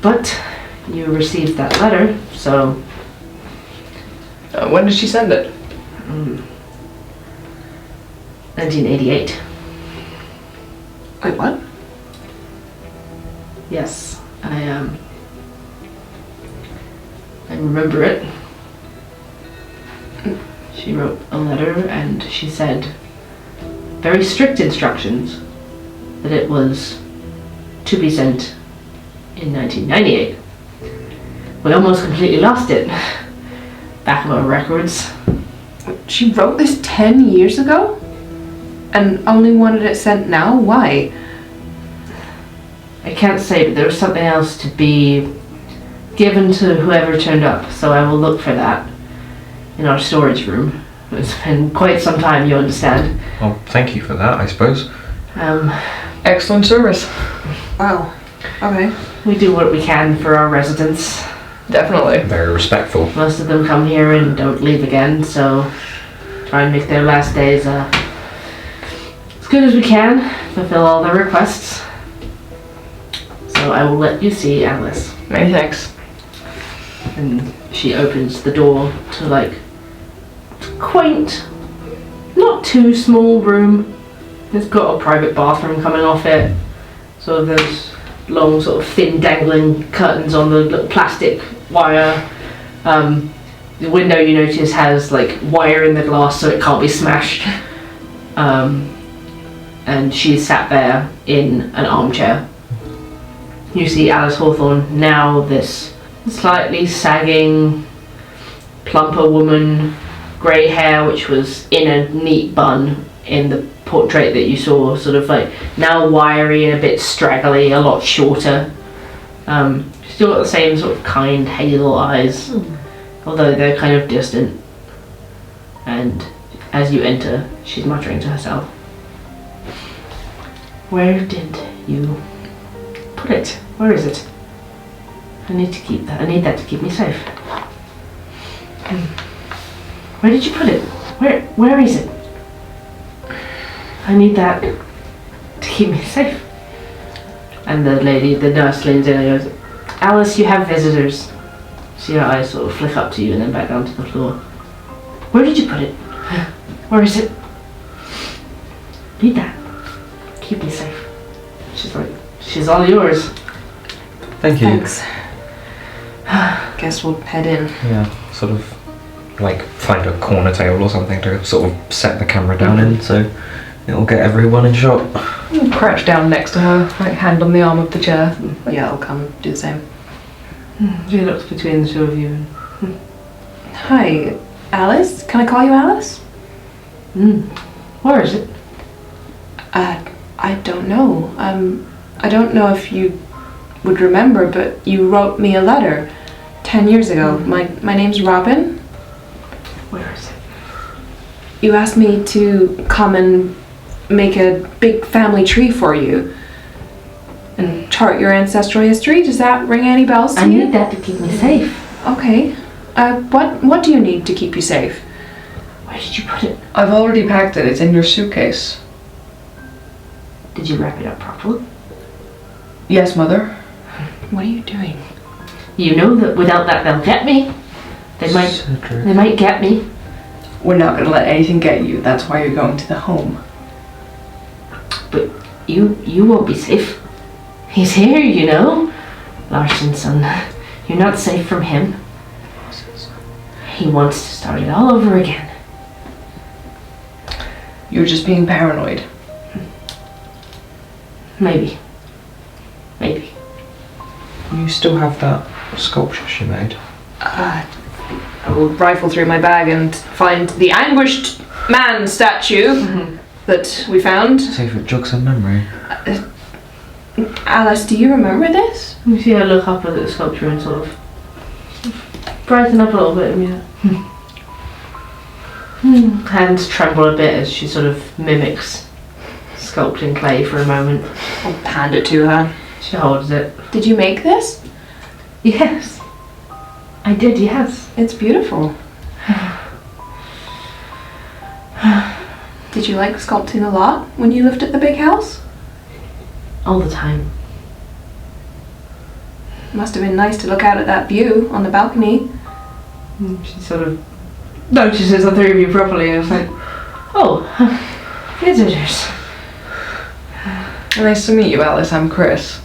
But you received that letter, so When did she send it? 1988. Wait, what? Yes, I remember it. She wrote a letter and she said very strict instructions that it was to be sent in 1998. We almost completely lost it. Back of our records. She wrote this 10 years ago? And only wanted it sent now? Why? I can't say, but there was something else to be given to whoever turned up, so I will look for that in our storage room. It's been quite some time, you understand. Well, thank you for that, I suppose. Excellent service. Wow. Okay. We do what we can for our residents. Definitely. Very respectful. Most of them come here and don't leave again, so try and make their last days as good as we can, fulfill all their requests. So I will let you see Alice. Many thanks. And she opens the door to like quaint, not too small room. It's got a private bathroom coming off it. So there's long sort of thin dangling curtains on the little plastic wire. The window, you notice, has like wire in the glass so it can't be smashed. And she's sat there in an armchair. You see Alice Hawthorne, now this slightly sagging, plumper woman, grey hair which was in a neat bun in the portrait that you saw, sort of like now wiry and a bit straggly, a lot shorter. Still got the same sort of kind hazel eyes, although they're kind of distant. And as you enter, she's muttering to herself. Where did you put it? Where is it? I need to keep that. I need that to keep me safe. Where did you put it? Where is it? I need that to keep me safe. And the nurse leans in and goes, Alice, you have visitors. See her eyes sort of flick up to you and then back down to the floor. Where did you put it? Where is it? Need that. Keep me safe. She's like, she's all yours. Thank you. Thanks. Guess we'll head in. Yeah, sort of like find a corner table or something to sort of set the camera down in so it'll get everyone in shot. Crouch down next to her, like hand on the arm of the chair. Yeah, I'll come do the same. She looks between the two of you. Hi, Alice? Can I call you Alice? Where is it? I don't know. I don't know if you would remember, but you wrote me a letter 10 years ago. My name's Robin. Where is it? You asked me to come and make a big family tree for you and chart your ancestral history. Does that ring any bells to I you? need that to keep me safe. Okay. What do you need to keep you safe? Where did you put it? I've already packed it. It's in your suitcase. Did you wrap it up properly? Yes, Mother. What are you doing? You know that without that they'll get me. They might get me. We're not going to let anything get you. That's why you're going to the home. But you won't be safe. He's here, you know. Larson's son. You're not safe from him. He wants to start it all over again. You're just being paranoid. Maybe. You still have that sculpture she made? I will rifle through my bag and find the anguished man statue that we found. See if it jogs her memory. Alice, do you remember this? You see her look up at the sculpture and sort of brighten up a little bit. Hands tremble a bit as she sort of mimics sculpting clay for a moment. I'll hand it to her. She holds it. Did you make this? Yes. I did, yes. It's beautiful. Did you like sculpting a lot when you lived at the big house? All the time. Must have been nice to look out at that view on the balcony. She sort of notices the three of you properly and is like, oh, visitors. Nice to meet you, Alice. I'm Chris.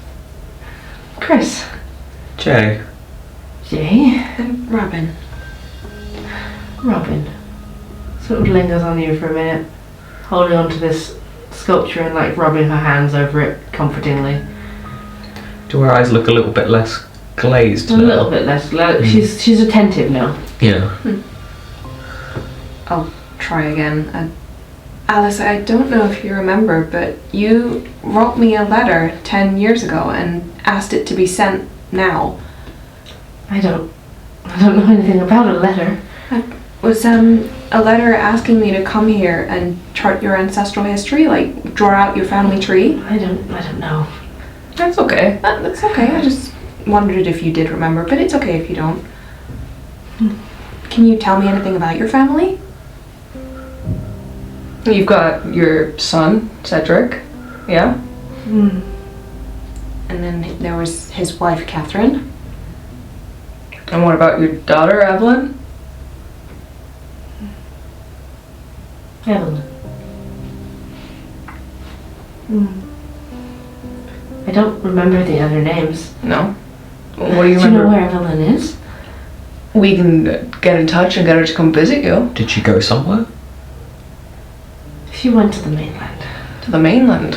Chris. Jay. Jay. And Robin. Robin. Sort of lingers on you for a minute, holding on to this sculpture and like rubbing her hands over it comfortingly. Do her eyes look a little bit less glazed A now? little bit less. She's attentive now. Yeah. I'll try again. Alice, I don't know if you remember, but you wrote me a letter 10 years ago and asked it to be sent now. I don't know anything about a letter. It was a letter asking me to come here and chart your ancestral history, like draw out your family tree. I don't know. That's okay. That's okay. I just wondered if you did remember, but it's okay if you don't. Can you tell me anything about your family? You've got your son, Cedric. Yeah? And then there was his wife, Catherine. And what about your daughter, Evelyn? Evelyn. I don't remember the other names. No. What do you Do you remember? know where Evelyn is? We can get in touch and get her to come visit you. Did she go somewhere? She went to the mainland. To the mainland.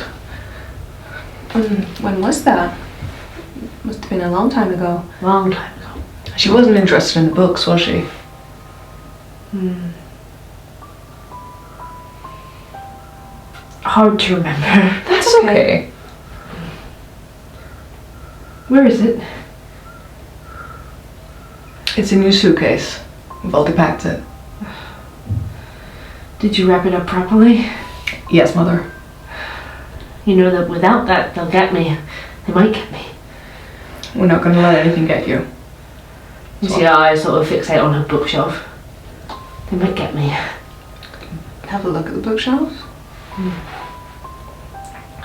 When was that? Must have been a long time ago. Long time ago. She wasn't interested in the books, was she? Hard to remember. That's okay. Where is it? It's in your suitcase. We've already packed it. Did you wrap it up properly? Yes, Mother. You know that without that, they'll get me. They might get me. We're not going to let anything get you. You see her eyes sort of fixate on her bookshelf. They might get me. Have a look at the bookshelf.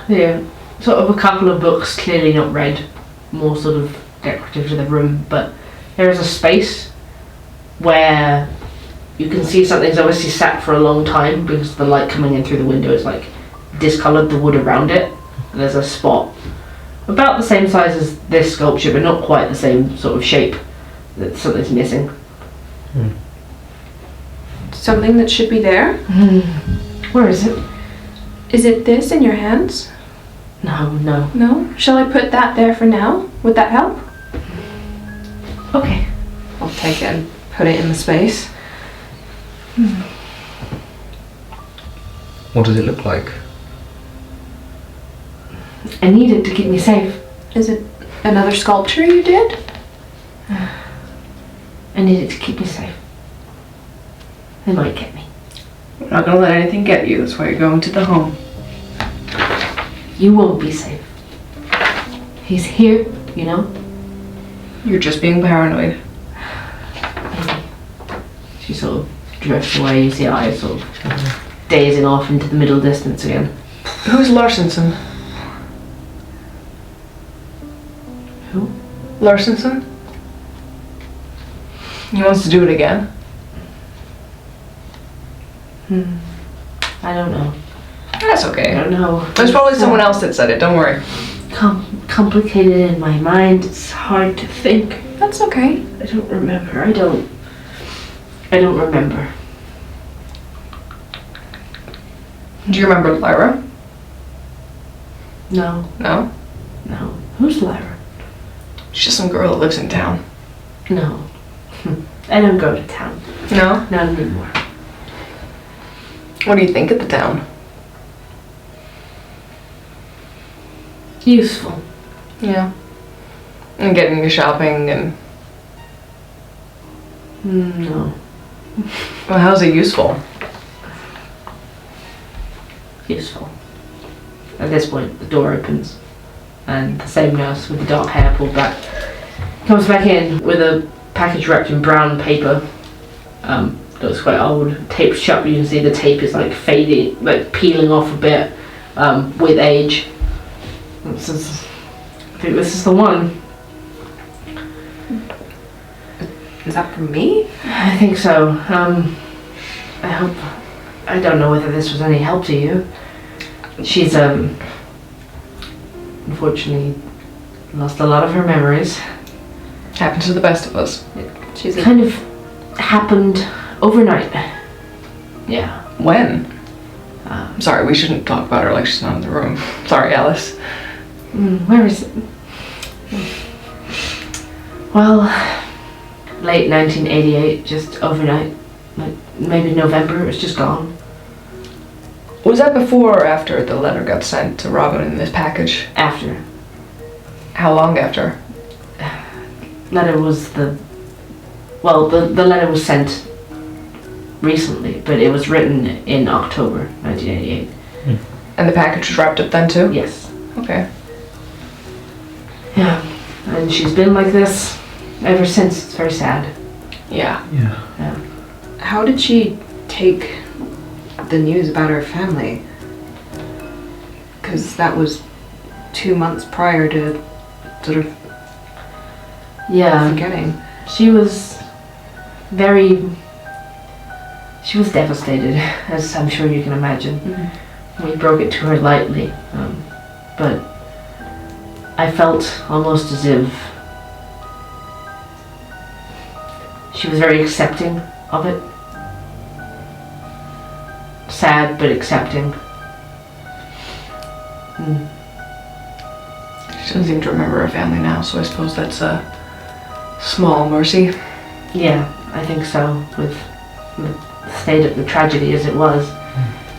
Yeah, sort of a couple of books, clearly not read, more sort of decorative to the room, but there is a space where you can see something's obviously sat for a long time because the light coming in through the window is like discoloured the wood around it. And there's a spot about the same size as this sculpture, but not quite the same sort of shape. That something's missing. Something that should be there. Where is it? Is it this in your hands? No. No? Shall I put that there for now? Would that help? Okay. I'll take it and put it in the space. What does it look like? I need it to keep me safe. Is it another sculpture you did? I need it to keep me safe. They might get me. We're not going to let anything get you. That's why you're going to the home. You won't be safe. He's here, you know? You're just being paranoid. Maybe. She sort of drifts away. You see her eyes sort of dazing off into the middle distance again. Who's Larsonson? Who? Larsonson? He wants to do it again. I don't know. That's I okay. don't know. There's probably someone else that said it. Don't worry. Complicated in my mind. It's hard to think. That's okay. I don't remember. I don't remember. Do you remember Lyra? No. No? No. Who's Lyra? She's just some girl that lives in town. No. I don't go to town. No? Not anymore. What do you think of the town? Useful. Yeah. And getting you shopping and... No. Well, how's it useful? Useful. At this point, the door opens, and the same nurse with the dark hair pulled back comes back in with a package wrapped in brown paper. Looks quite old, taped shut, but you can see the tape is like fading, like peeling off a bit with age. I think this is the one. Is that for me? I think so. I don't know whether this was any help to you. She's unfortunately lost a lot of her memories. Happens to the best of us. She's It kind of happened overnight. Yeah. When? Sorry, we shouldn't talk about her like she's not in the room. Sorry, Alice. Where is it? Well, late 1988, just overnight. Like maybe November, it was just gone. Was that before or after the letter got sent to Robin in this package? After. How long after? Letter was the letter was sent recently, but it was written in October 1988. And the package was wrapped up then too? Yes. Okay. Yeah, and she's been like this ever since. It's very sad. Yeah. How did she take the news about her family? Because that was 2 months prior to sort of Yeah, forgetting. she was devastated, as I'm sure you can imagine. We broke it to her lightly, but I felt almost as if she was very accepting of it. Sad, but accepting. She doesn't seem to remember her family now, so I suppose that's a small mercy. Yeah, I think so, with the state of the tragedy as it was.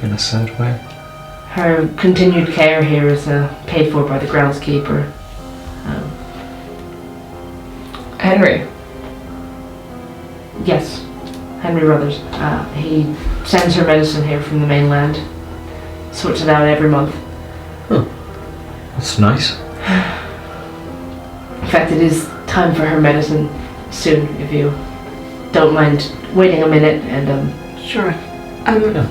In a sad way. Her continued care here is paid for by the groundskeeper. Henry. Yes, Henry Ruthers. He sends her medicine here from the mainland. Sorts it out every month. That's nice. In fact, it is time for her medicine soon, if you don't mind waiting a minute and Sure. Yeah.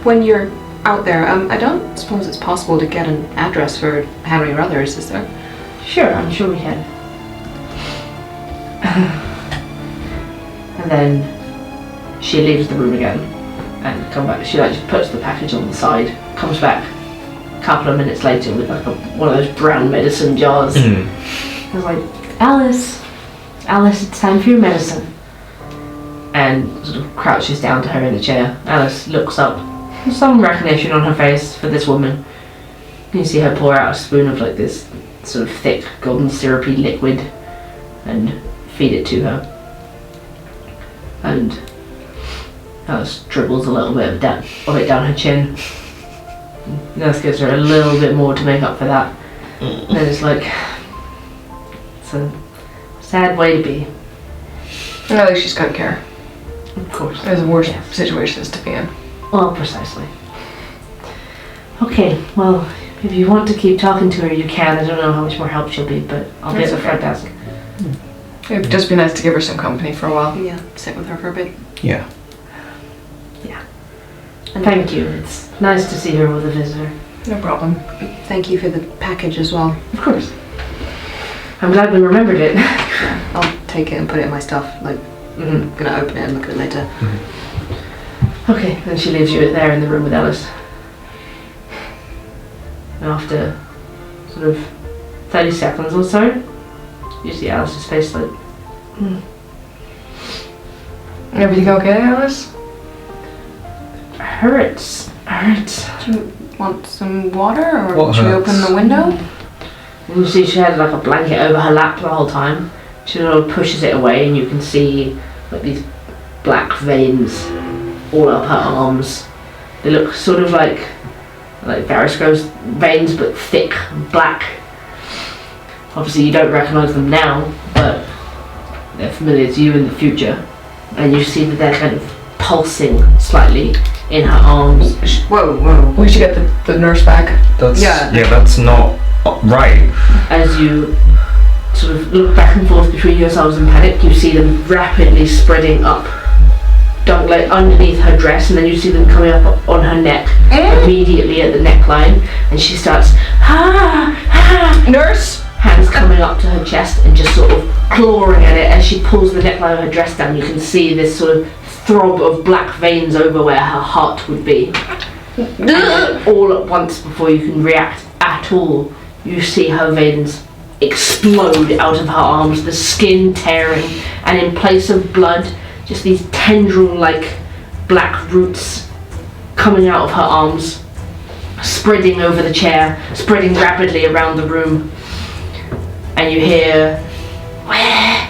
When you're out there, I don't suppose it's possible to get an address for Henry Ruthers, is there? Sure, I'm sure we can. And then she leaves the room again and come back. She just puts the package on the side, comes back a couple of minutes later with like one of those brown medicine jars. I was like, Alice, it's time for your medicine. And sort of crouches down to her in the chair. Alice looks up. There's some recognition on her face for this woman. You see her pour out a spoon of like this sort of thick, golden syrupy liquid and feed it to her. And Alice dribbles a little bit of it down her chin. Nurse gives her a little bit more to make up for that. And it's like, it's a sad way to be. At least she's got care. Of course. There's worse situations to be in. Well, precisely. Okay, well, if you want to keep talking to her, you can. I don't know how much more help she'll be, but I'll be at the front desk. It'd just be nice to give her some company for a while. Yeah, sit with her for a bit. Yeah. And Thank you. It's nice to see her with a visitor. No problem. thank you for the package as well. Of course. I'm glad we remembered it. I'll take it and put it in my stuff. Like, I'm gonna open it and look at it later. Okay, then she leaves you there in the room with Alice. And after sort of 30 seconds or so, you see Alice's face like, Everything okay, Alice? hurts. Do you want some water, or What should we hurts? open the window? And you see she had like a blanket over her lap the whole time. She sort of pushes it away and you can see like these black veins all up her arms. They look sort of like varicose veins, but thick and black. Obviously you don't recognise them now, but they're familiar to you in the future. And you see that they're kind of pulsing slightly in her arms. Whoa. We should get the nurse back. That's Yeah. that's not right. As you sort of look back and forth between yourselves in panic, you see them rapidly spreading up, like underneath her dress, and then you see them coming up on her neck immediately at the neckline, and she starts Nurse! hands coming up to her chest and just sort of clawing at it. As she pulls the neckline of her dress down, you can see this sort of throb of black veins over where her heart would be. And then all at once, before you can react at all, you see her veins explode out of her arms, the skin tearing, and in place of blood, just these tendril-like black roots coming out of her arms, spreading over the chair, spreading rapidly around the room. And you hear, "Where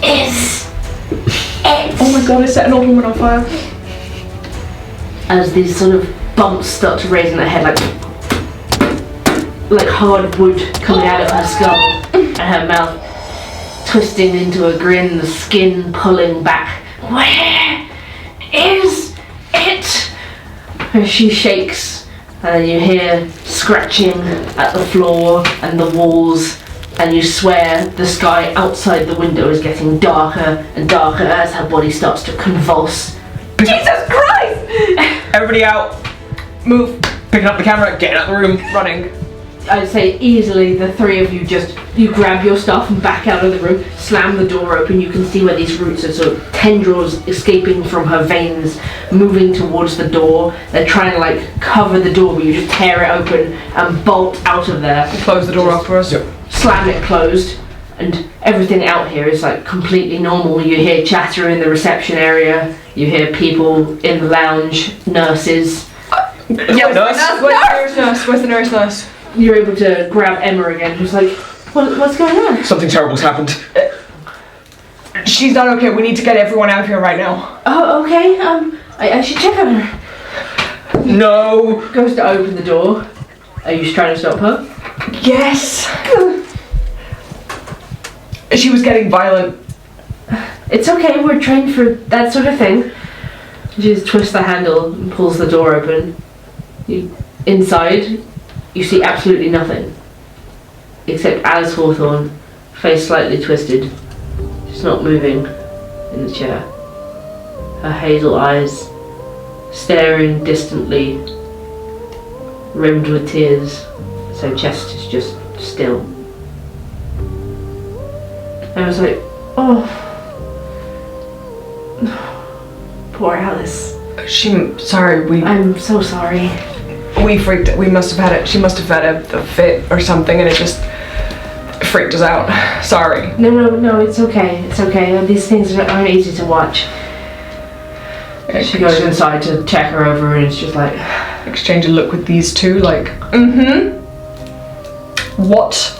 is it?" Oh my god, I set an old woman on fire. As these sort of bumps start to raise in her head, like hard wood coming out of her skull, and her mouth twisting into a grin, the skin pulling back. "Where is it?" And she shakes, and then you hear scratching at the floor and the walls, and you swear the sky outside the window is getting darker and darker as her body starts to convulse. Jesus Christ! Everybody out. Move. Picking up the camera, getting out of the room. Running. I'd say easily the three of you you grab your stuff and back out of the room, slam the door open. You can see where these roots are sort of tendrils escaping from her veins, moving towards the door. They're trying to like cover the door, but you just tear it open and bolt out of there. Close the door after us. Yep. Slam it closed, and everything out here is like completely normal. You hear chatter in the reception area, you hear people in the lounge, nurses. Yeah, nurse. Where's the nurse? You're able to grab Emma again, who's like, what's going on? Something terrible's happened. She's not okay. We need to get everyone out of here right now. Oh, okay. I should check on her. No. Goes to open the door. Are you trying to stop her? Yes. She was getting violent. It's okay. We're trained for that sort of thing. She just twists the handle and pulls the door open. Inside, you see absolutely nothing. Except Alice Hawthorne, face slightly twisted. She's not moving in the chair. Her hazel eyes staring distantly, rimmed with tears, so chest is just still. I was like, oh, poor Alice. I'm so sorry. We freaked. We must have had it. She must have had a fit or something, and it just freaked us out. Sorry. No, it's okay. It's okay. These things aren't easy to watch. She goes inside to check her over, and it's just like exchange a look with these two, like, What?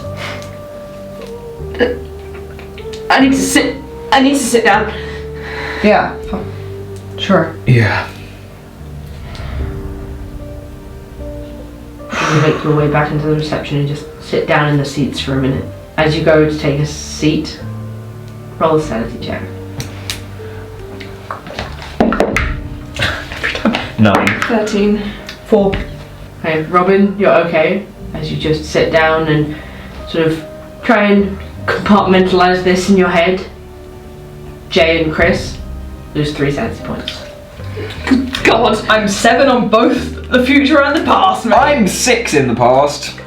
I need to sit down. Yeah. Sure. Yeah. you make your way back into the reception and just sit down in the seats for a minute. As you go to take a seat, roll a sanity check. 9. 13. 4. Okay, Robin, you're okay as you just sit down and sort of try and compartmentalize this in your head. Jay and Chris lose 3 sanity points. God, I'm 7 on both the future and the past, mate. I'm 6 in the past.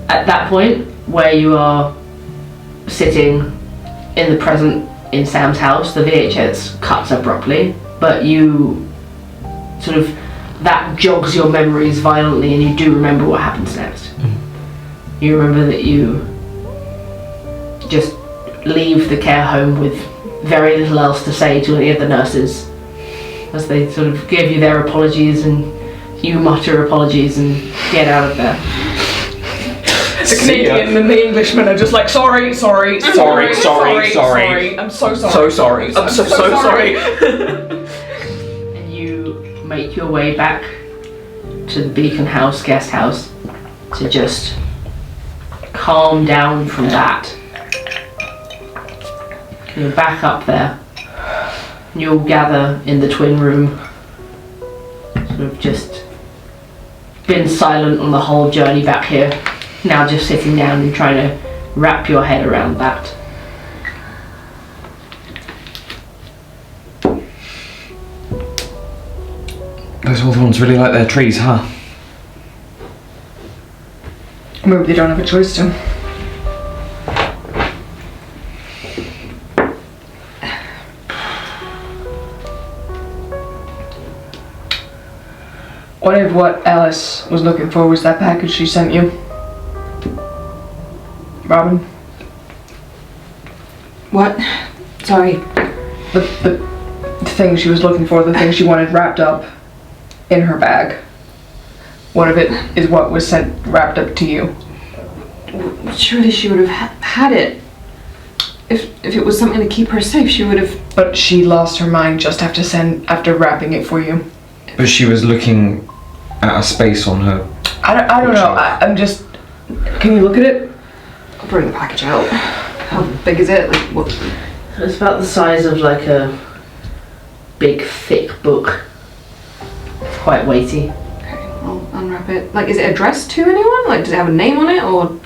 At that point, where you are sitting in the present in Sam's house, the VHS cuts abruptly, but you sort of, that jogs your memories violently and you do remember what happens next. You remember that you just leave the care home with very little else to say to any of the nurses as they sort of give you their apologies and you mutter apologies and get out of there. The Canadian and the Englishman are just like, sorry. I'm so sorry. I'm so sorry. So sorry. I'm so sorry. And you make your way back to the Beacon House guest house to just calm down from that. You're back up there. You'll gather in the twin room. Sort of just been silent on the whole journey back here. Now just sitting down and trying to wrap your head around that. Those Hawthorns really like their trees, huh? Maybe they don't have a choice to. What if what Alice was looking for was that package she sent you? Robin? What? Sorry. The thing she was looking for, the thing she wanted wrapped up in her bag. What if it is what was sent wrapped up to you? Surely she would have had it. If it was something to keep her safe, she would have. But she lost her mind just after wrapping it for you. But she was looking at a space on her. I don't know. I'm just. Can you look at it? I'll bring the package out. How big is it? Like what? It's about the size of like a big thick book. It's quite weighty. Okay, I'll unwrap it. Like, is it addressed to anyone? Like, does it have a name on it, or?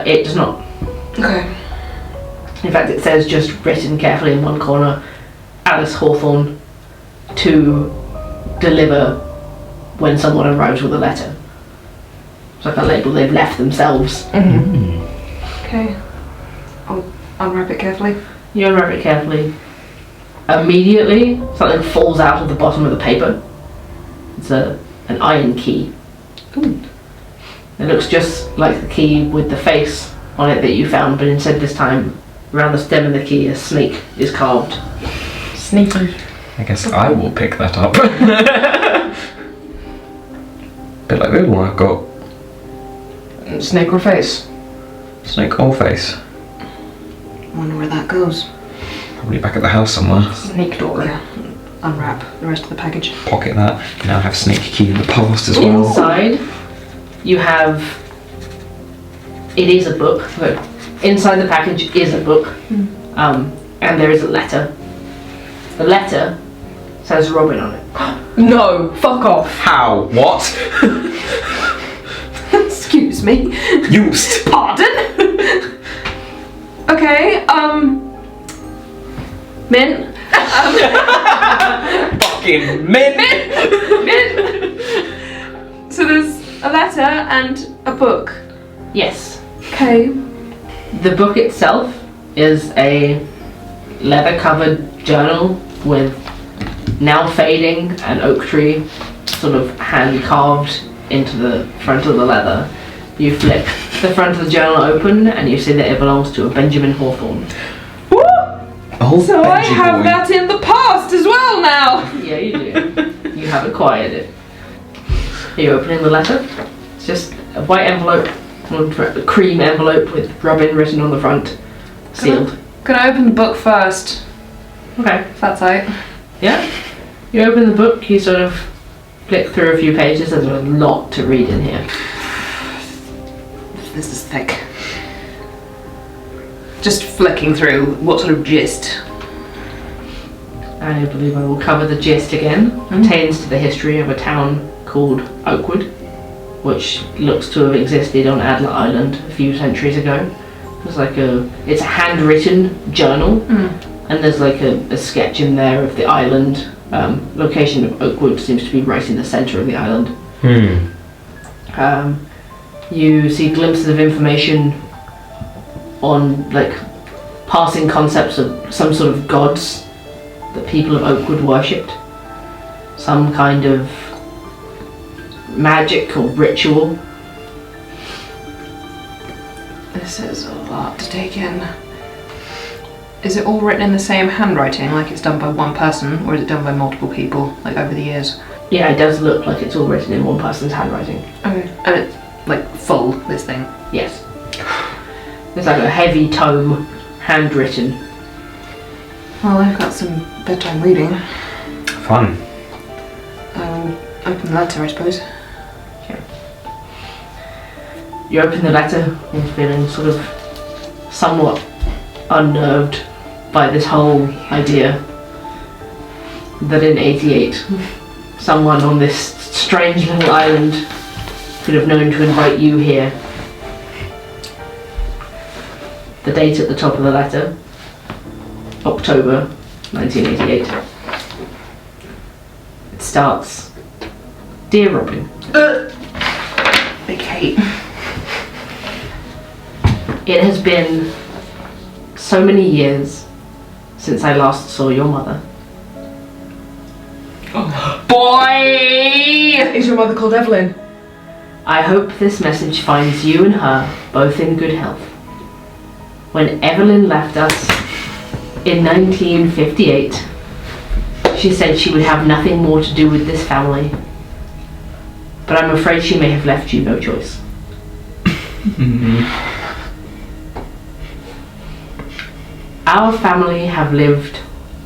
It does not. Okay. In fact, it says just written carefully in one corner, Alice Hawthorne, to deliver when someone arrives with a letter. It's like a label they've left themselves. Mm-hmm. Okay. I'll unwrap it carefully. You unwrap it carefully. Immediately, something falls out of the bottom of the paper. It's an iron key. Ooh. It looks just like the key with the face on it that you found, but instead this time, around the stem of the key, a snake is carved. Sneaky. I guess I will pick that up. Bit like the other one I've got. Snake or face? Snake or face. I wonder where that goes. Probably back at the house somewhere. Snake door. Yeah. Unwrap the rest of the package. Pocket that. You now have snake key in the past as well. Inside, you have. It is a book. Look, inside the package is a book, and there is a letter. The letter says Robin on it. No, fuck off. How? What? Excuse me. Used. Pardon? Okay, Mint. Fucking mint. Mint. So there's a letter and a book. Yes. Okay. The book itself is a leather-covered journal with now fading an oak tree sort of hand-carved into the front of the leather. You flick the front of the journal open and you see that it belongs to a Benjamin Hawthorne. Woo! Oh, So I Benji have boy. that in the past as well now. Yeah, you do. You have acquired it. Are you opening the letter? It's just a white envelope, a cream envelope with Robin written on the front, sealed. Can I open the book first? Okay. If that's right. Yeah. You open the book, you sort of flick through a few pages, there's a lot to read in here. This is thick. Just flicking through, what sort of gist? I believe I will cover the gist again. Pertains to the history of a town called Oakwood, which looks to have existed on Adler Island a few centuries ago. It's a handwritten journal, and there's like a sketch in there of the island. Location of Oakwood seems to be right in the centre of the island. You see glimpses of information on like passing concepts of some sort of gods that people of Oakwood worshipped. Some kind of magic or ritual. This is a lot to take in. Is it all written in the same handwriting, like it's done by one person, or is it done by multiple people, like over the years? Yeah, it does look like it's all written in one person's handwriting. Okay. And it's like full, this thing? Yes. It's like a heavy tome, handwritten. Well, I've got some bedtime reading. Fun. I'll open the letter, I suppose. You open the letter and feeling sort of somewhat unnerved by this whole idea that in 88 someone on this strange little island could have known to invite you here. The date at the top of the letter, October 1988. It starts, Dear Robin. Big hate. It has been so many years since I last saw your mother. Boy! Is your mother called Evelyn? I hope this message finds you and her both in good health. When Evelyn left us in 1958, she said she would have nothing more to do with this family. But I'm afraid she may have left you no choice. Our family have lived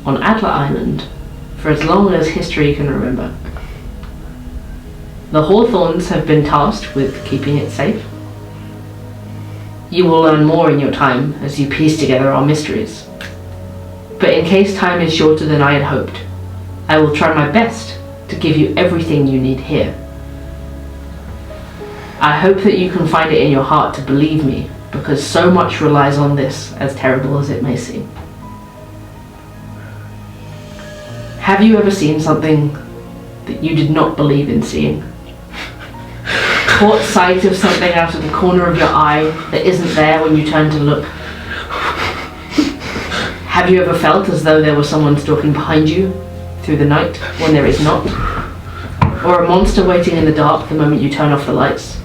on Adler Island for as long as history can remember. The Hawthorns have been tasked with keeping it safe. You will learn more in your time as you piece together our mysteries. But in case time is shorter than I had hoped, I will try my best to give you everything you need here. I hope that you can find it in your heart to believe me, because so much relies on this, as terrible as it may seem. Have you ever seen something that you did not believe in seeing? Caught sight of something out of the corner of your eye that isn't there when you turn to look? Have you ever felt as though there was someone stalking behind you through the night when there is not? Or a monster waiting in the dark the moment you turn off the lights?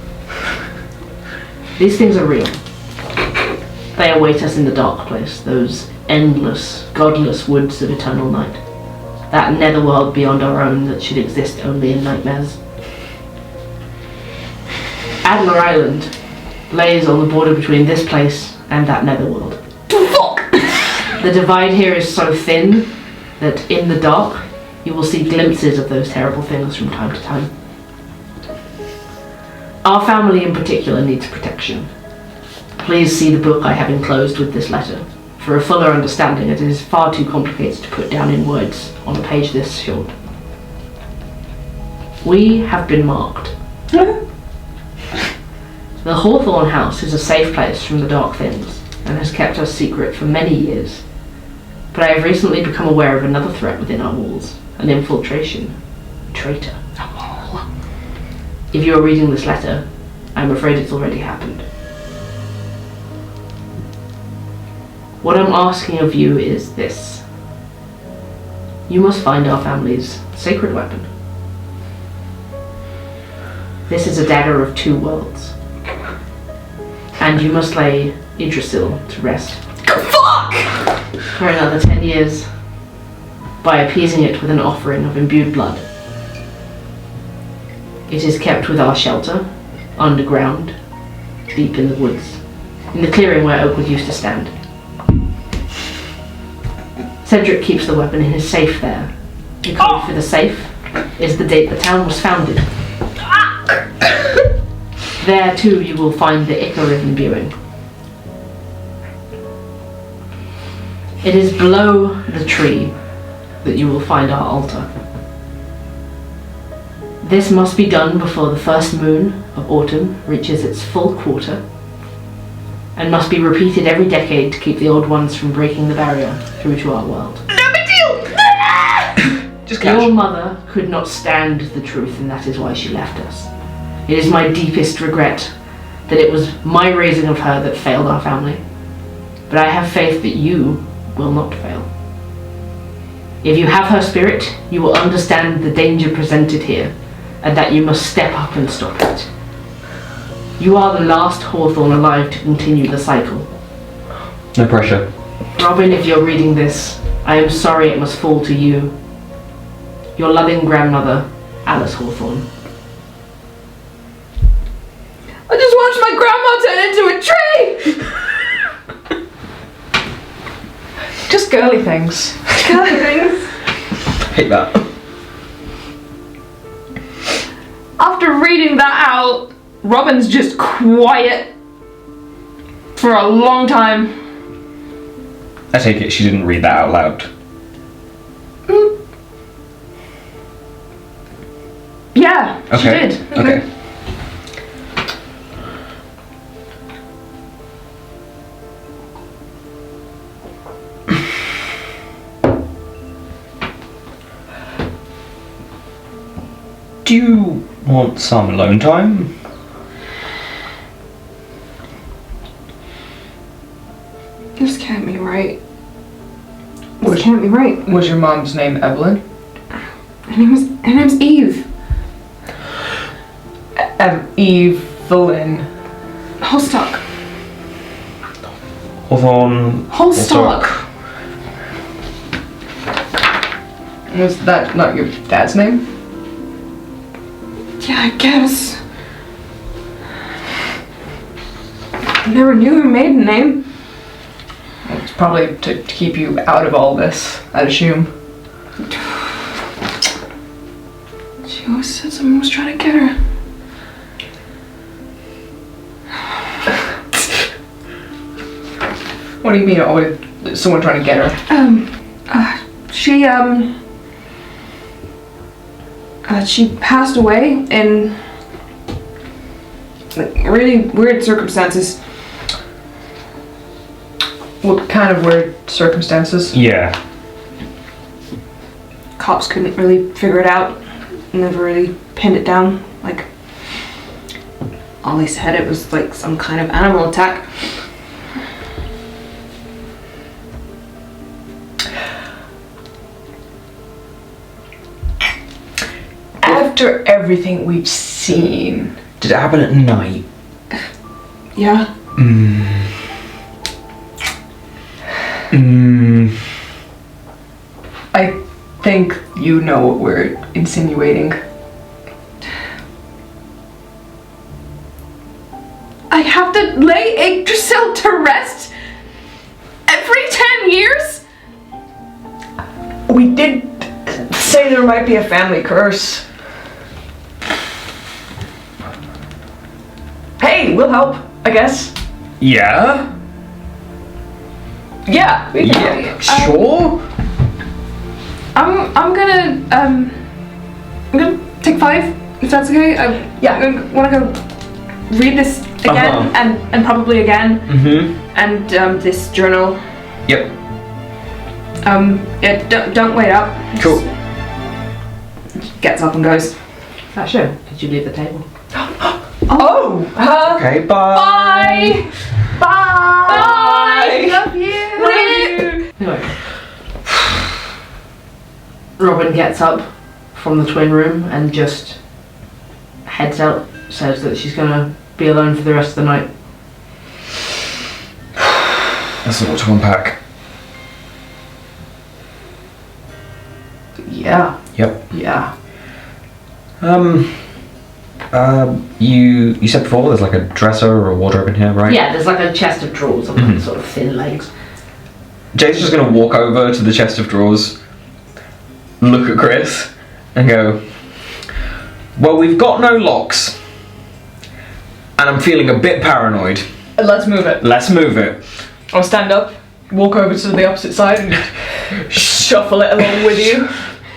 These things are real. They await us in the dark place, those endless, godless woods of eternal night. That netherworld beyond our own that should exist only in nightmares. Adler Island lays on the border between this place and that netherworld. Fuck! The divide here is so thin that in the dark you will see glimpses of those terrible things from time to time. Our family in particular needs protection. Please see the book I have enclosed with this letter. For a fuller understanding, it is far too complicated to put down in words on a page this short. We have been marked. The Hawthorne House is a safe place from the dark things, and has kept us secret for many years. But I have recently become aware of another threat within our walls, an infiltration, a traitor. If you are reading this letter, I am afraid it's already happened. What I'm asking of you is this. You must find our family's sacred weapon. This is a dagger of two worlds. And you must lay Yggdrasil to rest. Fuck! For another 10 years, by appeasing it with an offering of imbued blood. It is kept with our shelter, underground, deep in the woods, in the clearing where Oakwood used to stand. Cedric keeps the weapon in his safe there. The code for the safe is the date the town was founded. There too you will find the Icarid imbuing. It is below the tree that you will find our altar. This must be done before the first moon of autumn reaches its full quarter, and must be repeated every decade to keep the old ones from breaking the barrier through to our world. No big deal! Just catch. Your mother could not stand the truth, and that is why she left us. It is my deepest regret that it was my raising of her that failed our family. But I have faith that you will not fail. If you have her spirit, you will understand the danger presented here, and that you must step up and stop it. You are the last Hawthorne alive to continue the cycle. No pressure. Robin, if you're reading this, I am sorry it must fall to you. Your loving grandmother, Alice Hawthorne. I just watched my grandma turn into a tree! Just girly things. Girly things. Hate that. After reading that out, Robin's just quiet for a long time. I take it she didn't read that out loud. Yeah, Okay. she did. Okay. Do you want some alone time? This can't be right. This can't be right. Was your mom's name Evelyn? Her name's Eve. Evelyn. Holstock. Hawthorne. Holstock. Was that not your dad's name? Yeah, I guess. I never knew her maiden name. It's probably to keep you out of all this, I'd assume. She always said someone was trying to get her. What do you mean, always someone trying to get her? She passed away in like really weird circumstances. What kind of weird circumstances? Yeah. Cops couldn't really figure it out. Never really pinned it down. Like, all they said it was like some kind of animal attack. After everything we've seen, Did it happen at night? Yeah. I think you know what we're insinuating. I have to lay Yggdrasil to rest every 10 years? We did say there might be a family curse. Hey, we'll help, I guess. Yeah? Yeah, we can Yeah, sure. I'm gonna take 5, if that's okay. I wanna go read this again and probably again. And this journal. Yep. Yeah, don't wait up. Cool. Gets up and goes. Sasha, could you leave the table? Okay, bye. Bye. Bye. Love you. Anyway. Robin gets up from the twin room and just heads out, says that she's gonna be alone for the rest of the night. That's a lot to unpack. Yeah. Yep. Yeah. You said before there's like a dresser or a wardrobe in here, right? Yeah, there's like a chest of drawers on like sort of thin legs. Jay's just gonna walk over to the chest of drawers, look at Chris, and go, well, we've got no locks, and I'm feeling a bit paranoid. Let's move it. Let's move it. I'll stand up, walk over to the opposite side and shuffle it along with you.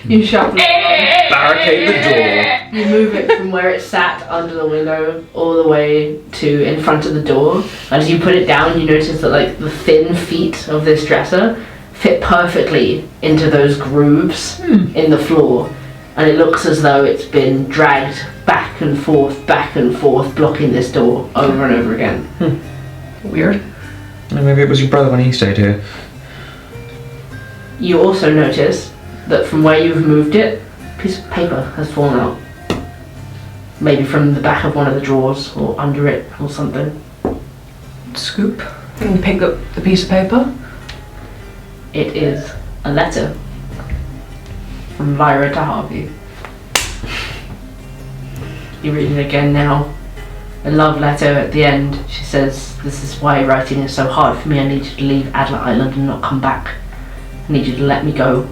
You shuffle it. Barricade the door. You move it from where it sat under the window all the way to in front of the door. And as you put it down, you notice that like the thin feet of this dresser fit perfectly into those grooves in the floor. And it looks as though it's been dragged back and forth, blocking this door over and over again. Weird. Maybe it was your brother when he stayed here. You also notice that from where you've moved it, a piece of paper has fallen out. Maybe from the back of one of the drawers or under it or something. Scoop and pick up the piece of paper. It is a letter from Lyra to Harvey. You read it again now. A love letter at the end. She says, this is why writing is so hard for me. I need you to leave Adler Island and not come back. I need you to let me go.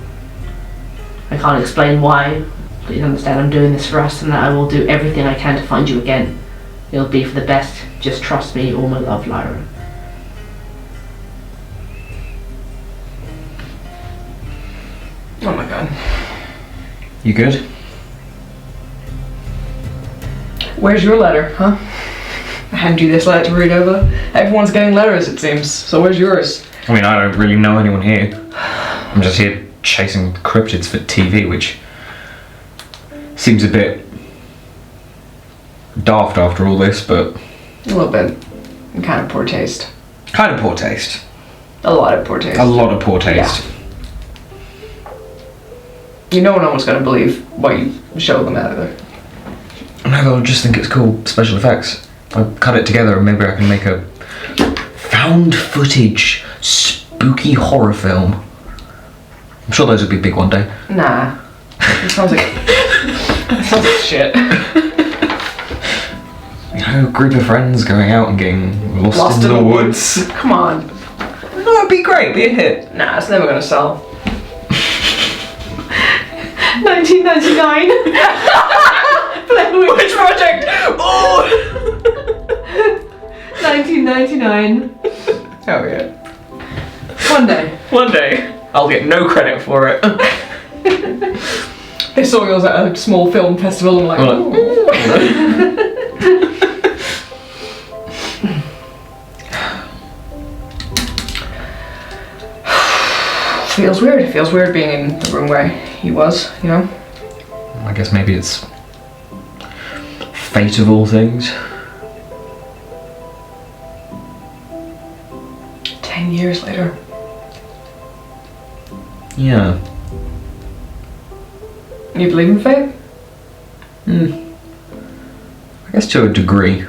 I can't explain why. Please understand I'm doing this for us and that I will do everything I can to find you again. It'll be for the best. Just trust me. All my love, Lyra. Oh my god. You good? Where's your letter, huh? I hand you this letter to read over. Everyone's getting letters, it seems. So where's yours? I mean, I don't really know anyone here. I'm just here chasing cryptids for TV, which seems a bit daft after all this, but... A little bit. And kind of poor taste. kind of poor taste. A lot of poor taste. A lot of poor taste. You know no one's going to believe what you show them either. No, they'll just think it's cool special effects. I'll cut it together and maybe I can make a found footage spooky horror film. I'm sure those would be big one day. Nah. It sounds like... it sounds like shit. You know, a group of friends going out and getting lost in the woods. Come on. No, it'd be great, be a hit. Nah, it's never going to sell. 1999. Which project? Oh! 1999. Oh yeah. One day. One day, I'll get no credit for it. They saw yours at a small film festival and like, Well, ooh. feels weird. It feels weird being in the room where he was, you know? I guess maybe it's fate of all things. 10 years later. Yeah. You believe in fate? I guess to a degree.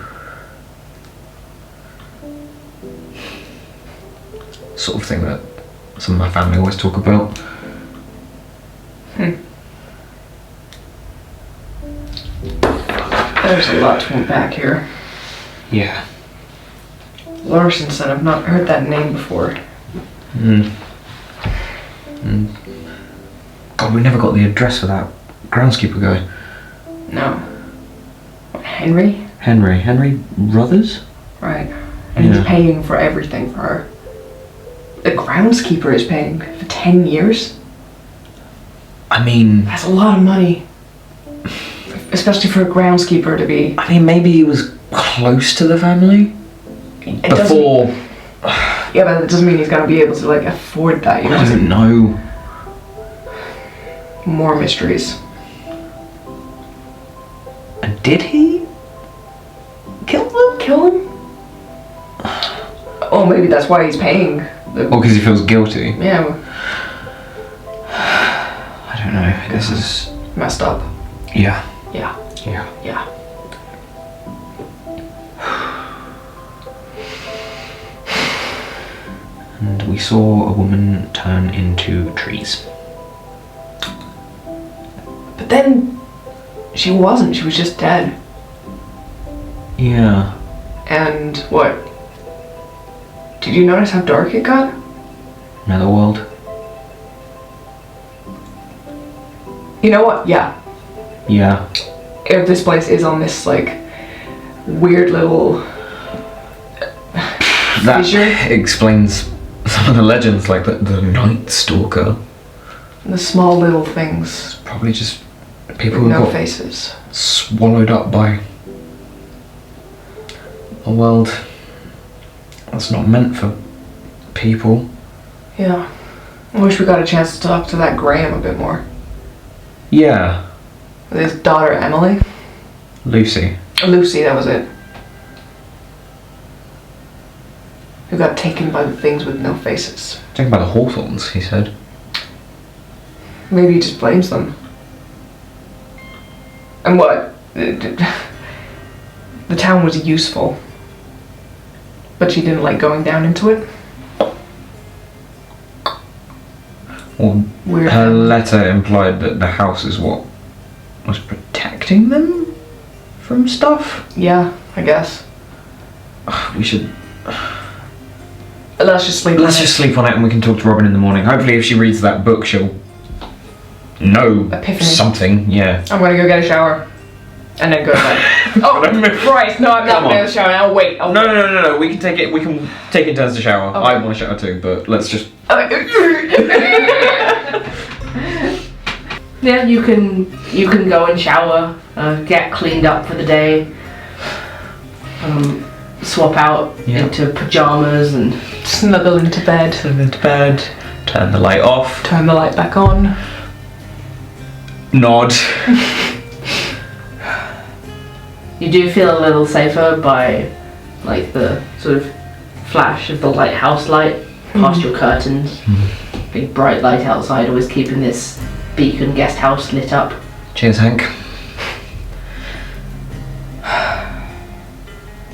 Sort of thing that some of my family always talk about. There's a lot to unpack here. Yeah. Larsonson, I've not heard that name before. God, we never got the address for that groundskeeper guy. No. What, Henry? Henry Ruthers? Right. And he's paying for everything for her. The groundskeeper is paying for 10 years? I mean... That's a lot of money. Especially for a groundskeeper to be... I mean, maybe he was close to the family? Before... Yeah, but it doesn't mean he's gonna be able to, like, afford that, you know? I don't know. More mysteries. And did he kill them? Kill him? Oh, maybe that's why he's paying. Or because he feels guilty? Yeah, well, I don't know. This is... messed up. Yeah. Yeah. Yeah. Yeah. And we saw a woman turn into trees. But then she wasn't. She was just dead. Yeah. And what? Did you notice how dark it got? Netherworld. You know what? Yeah. Yeah. If this place is on this, like, weird little That fissure. explains some of the legends, like the Night Stalker. The small little things. Probably just people With who no got faces. swallowed up by a world that's not meant for people. Yeah. I wish we got a chance to talk to that Graham a bit more. Yeah. With his daughter Emily. Lucy. Lucy, that was it. Who got taken by the things with no faces. Talking about the Hawthorns, he said. Maybe he just blames them. And what? The town was useful. But she didn't like going down into it? Well, Weird. her letter implied that the house is what was protecting them from stuff. Yeah, I guess. We should... Let's just sleep. Let's just sleep on it and we can talk to Robin in the morning. Hopefully if she reads that book she'll know Epiphany. something, yeah. I'm gonna go get a shower. And then go to bed. Oh, Christ, no, I'm not Come gonna on. get a shower. I'll wait. No, we can take it turns to shower. Okay. I want to shower too, but let's just... Yeah, you can go and shower, get cleaned up for the day, swap out into pajamas and Snuggle into bed. into bed, turn the light off, Turn the light back on. nod. you do feel a little safer by like the sort of flash of the lighthouse light past your curtains. Big bright light outside, always keeping this beacon guest house lit up. Cheers, Hank.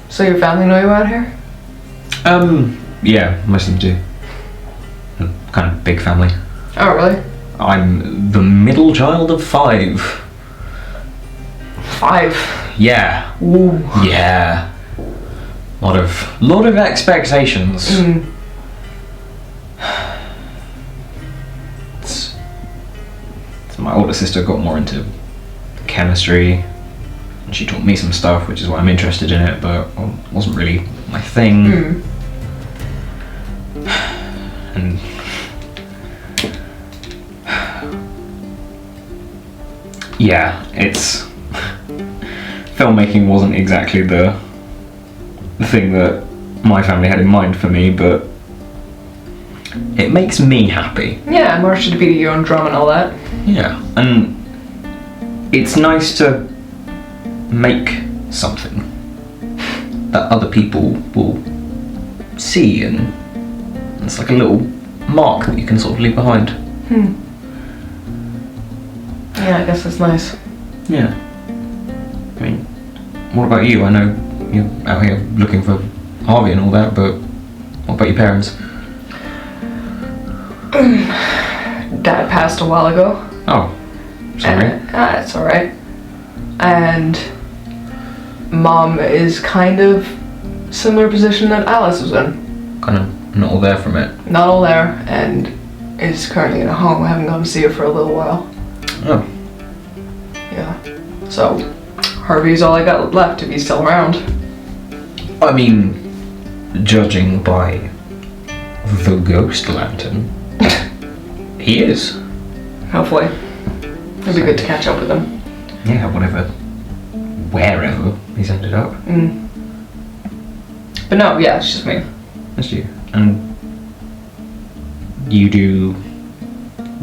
So your family know you out here? Yeah, most of them do. A kind of big family. Oh, really? I'm the middle child of 5. 5. Yeah. Ooh. Yeah. Lot of expectations. So my older sister got more into chemistry, and she taught me some stuff, which is why I'm interested in it, but it wasn't really my thing. And yeah, it's filmmaking wasn't exactly the thing that my family had in mind for me, but it makes me happy. Yeah, march to the beat of your own drum and all that. Yeah, and it's nice to make something that other people will see, and it's like a little mark that you can sort of leave behind. Yeah, I guess that's nice. Yeah. I mean, what about you? I know you're out here looking for Harvey and all that, but what about your parents? Dad passed a while ago. Oh, sorry. It's alright. And Mom is kind of similar position that Alice was in. Kind of not all there from it. Not all there, and is currently in a home. I haven't gone to see her for a little while. Oh. Yeah. So, Harvey's all I got left if he's still around. I mean, judging by the ghost lantern, he is. Hopefully. It'd be good to catch up with him. Yeah, wherever he's ended up. But no, yeah, it's just me. That's you. And you do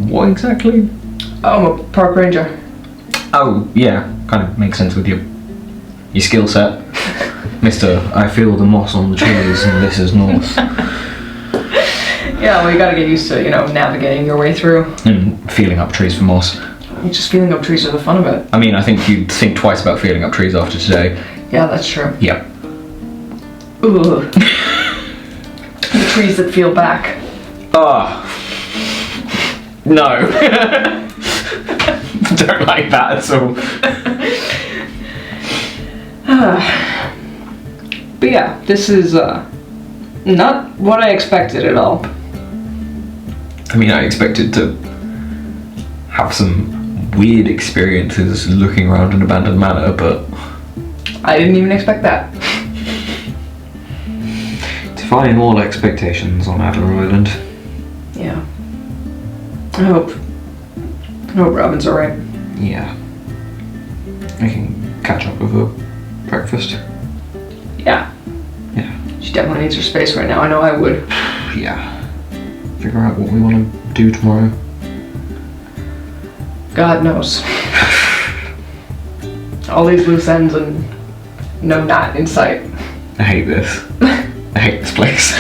what exactly? Oh, I'm a park ranger. Oh, yeah, kind of makes sense with your skill set. Mr. I feel the moss on the trees and this is north. Yeah, well, you gotta get used to, navigating your way through. And feeling up trees for moss. Just feeling up trees for the fun of it. I mean, I think you'd think twice about feeling up trees after today. Yeah, that's true. Yep. Ooh. The trees that feel back. Ah. No. Don't like that at all. But yeah, this is not what I expected at all. I mean, I expected to have some weird experiences looking around an abandoned manor, but I didn't even expect that. defying all expectations on Adira Island. Yeah. I hope Robin's alright. Yeah. I can catch up with her breakfast. Yeah. Yeah. She definitely needs her space right now. I know I would. Yeah. Figure out what we want to do tomorrow. God knows. All these loose ends and no knot in sight. I hate this. I hate this place.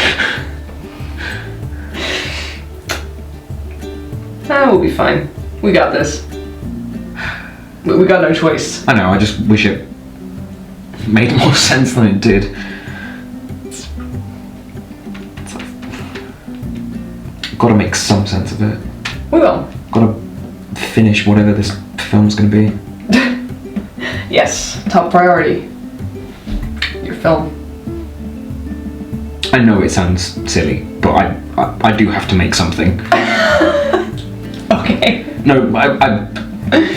We'll be fine. We got this. We got no choice. I know, I just wish it made more sense than it did. It's like, gotta make some sense of it. We will. Gotta finish whatever this film's gonna be. Yes, top priority. Your film. I know it sounds silly, but I do have to make something. Okay. No,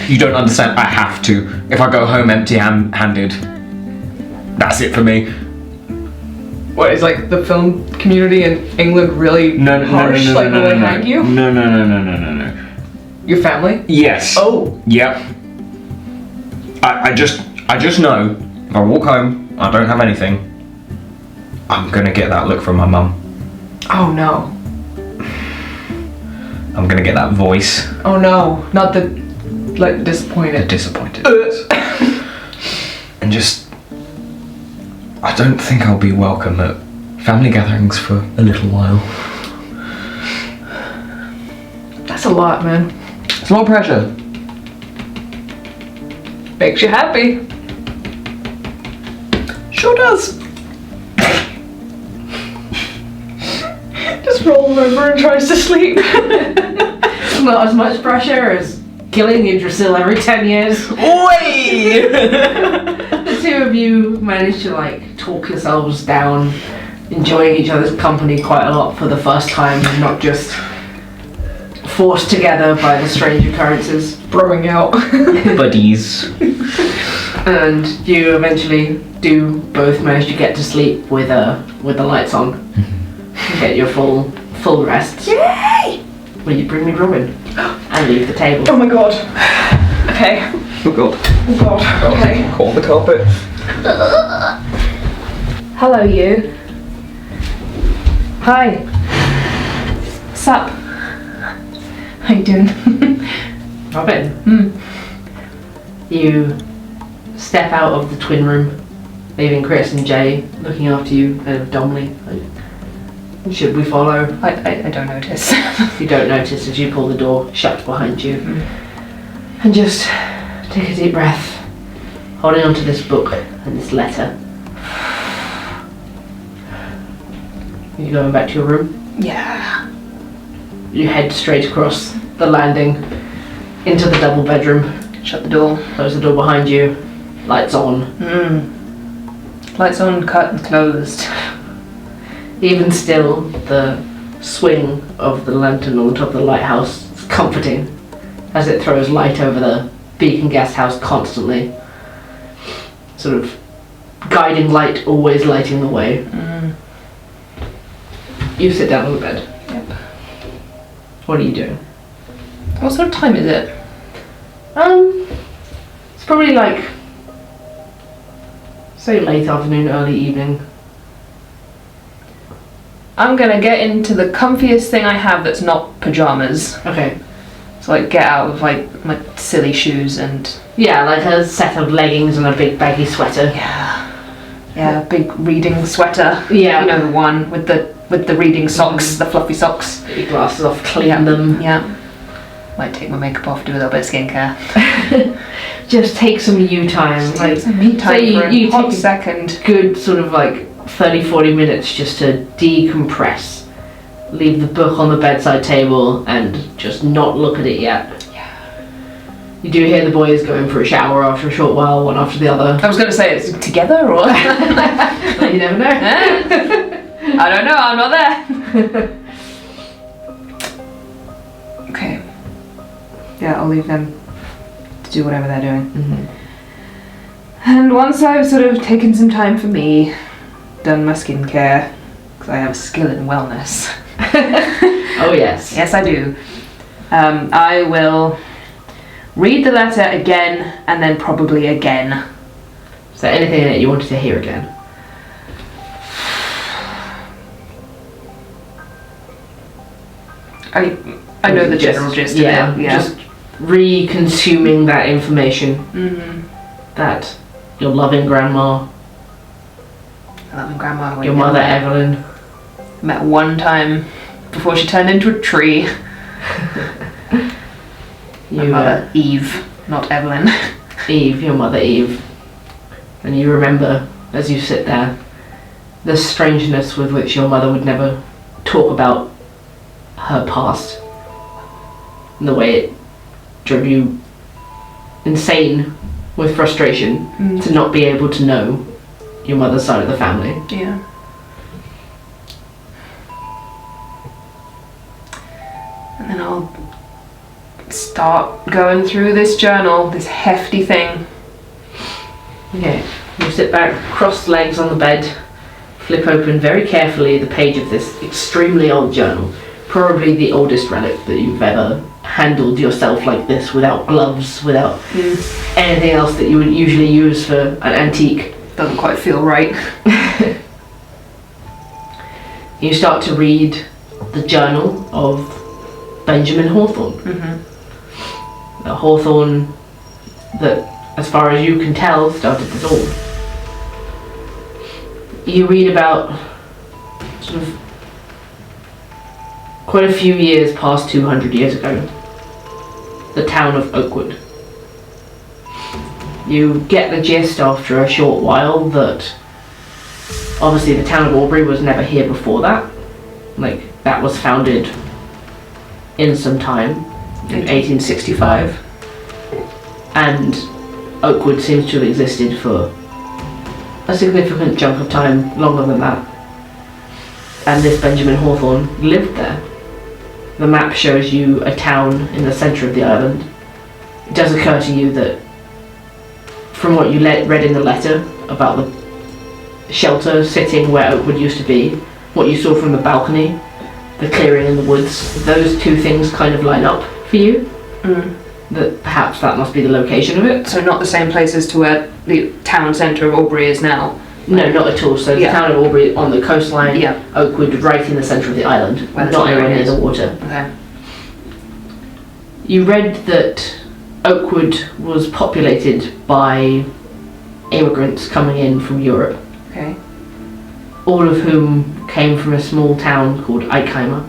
you don't understand. I have to. If I go home empty-handed, that's it for me. What, is like the film community in England really harsh? Like, will they hang you? No. Your family? Yes. Oh. Yep. I just know if I walk home, I don't have anything, I'm gonna get that look from my mum. Oh no. I'm gonna get that voice. Oh no. Not the, like, disappointed. Disappointed. And just, I don't think I'll be welcome at family gatherings for a little while. That's a lot, man. It's a lot of pressure. Makes you happy. Sure does. Just rolls over and tries to sleep. It's not as much pressure as killing Yggdrasil every 10 years. Oi! The two of you managed to like talk yourselves down, enjoying each other's company quite a lot for the first time, and not just forced together by the strange occurrences. Throwing out. Buddies. And you eventually do both manage to get to sleep with the lights on. Get your full rest. Yay! Will you bring me Robin? And leave the table. Oh my god. Okay. Oh god. Oh god. Okay. Call the carpet. Hello, you. Hi. Sup? How you doing? Robin. You step out of the twin room, leaving Chris and Jay looking after you kind of dumbly. Like, should we follow? I don't notice. You don't notice as you pull the door shut behind you. And just take a deep breath, holding onto this book and this letter. You going back to your room? Yeah. You head straight across the landing into the double bedroom. Shut the door. Close the door behind you. Lights on. Lights on, curtains closed. Even still, the swing of the lantern on top of the lighthouse is comforting as it throws light over the beacon gas house constantly. Sort of guiding light, always lighting the way. You sit down on the bed. Yep. What are you doing? What sort of time is it? It's probably like, say late afternoon, early evening. I'm gonna get into the comfiest thing I have that's not pajamas. Okay. So like get out of like my silly shoes and Yeah, like a set of leggings and a big baggy sweater. yeah, big reading sweater. Yeah. You know, the one with the reading socks, the fluffy socks. Get your glasses off, clean them. Yeah. Might take my makeup off, do a little bit of skincare. Just take some you time. Like, Some me time so for you a hot take a second. good sort of like 30-40 minutes just to decompress. Leave the book on the bedside table and just not look at it yet. Yeah. You do hear the boys going for a shower after a short while, one after the other. I was gonna say it's together or But you never know. I don't know, I'm not there. Okay. Yeah, I'll leave them to do whatever they're doing. And once I've sort of taken some time for me, done my skincare, because I have a skill in wellness. Oh yes. Yes, I do. I will read the letter again and then probably again. Is there anything that you wanted to hear again? I know the general gist of it. Yeah. Just re-consuming that information. That your loving grandma, I love my grandma. your mother Evelyn, Met one time before she turned into a tree. My you mother Eve, not Evelyn. Eve, your mother Eve, and you remember as you sit there the strangeness with which your mother would never talk about her past, and the way it drove you insane with frustration to not be able to know your mother's side of the family. Yeah. And then I'll start going through this journal, this hefty thing. Okay, you sit back, cross legs on the bed, flip open very carefully the page of this extremely old journal, probably the oldest relic that you've ever handled yourself like this, without gloves, without anything else that you would usually use for an antique. Doesn't quite feel right. You start to read the journal of Benjamin Hawthorne. A Hawthorne that, as far as you can tell, started this all. You read about sort of quite a few years past 200 years ago, the town of Oakwood. You get the gist after a short while that obviously the town of Aubrey was never here before that. Like, that was founded in some time, in 1865. And Oakwood seems to have existed for a significant chunk of time, longer than that. And this Benjamin Hawthorne lived there. The map shows you a town in the centre of the island. It does occur to you that from what you read in the letter about the shelter sitting where Oakwood used to be, what you saw from the balcony, the clearing in the woods, those two things kind of line up for you. That perhaps that must be the location of it. So not the same place as to where the town centre of Aubrey is now. No, not at all. So the Yeah. town of Aubrey on the coastline, Yeah. Oakwood right in the centre of the island, Where the not story anywhere near is. the water. Okay. You read that Oakwood was populated by immigrants coming in from Europe, Okay. all of whom came from a small town called Eichheimer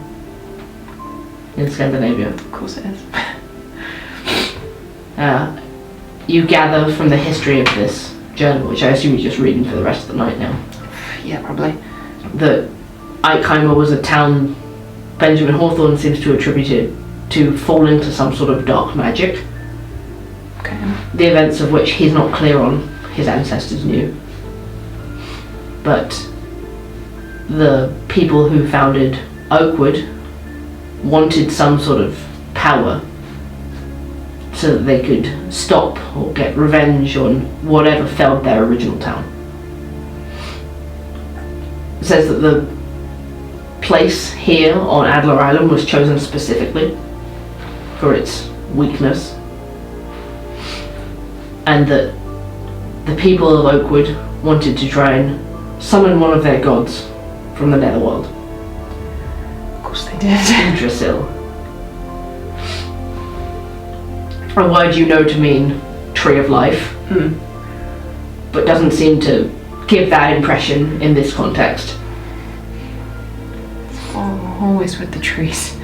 in Scandinavia. Of course it is. You gather from the history of this journal, which I assume you're just reading for the rest of the night now, Yeah, probably. that Eichheimer was a town Benjamin Hawthorne seems to attribute it to fall into some sort of dark magic, Okay. the events of which he's not clear on, his ancestors knew. But the people who founded Oakwood wanted some sort of power so that they could stop or get revenge on whatever felled their original town. It says that the place here on Adler Island was chosen specifically for its weakness, and that the people of Oakwood wanted to try and summon one of their gods from the netherworld. Of course they did. Yggdrasil. A word you know to mean tree of life, but doesn't seem to give that impression in this context. Oh, always with the trees.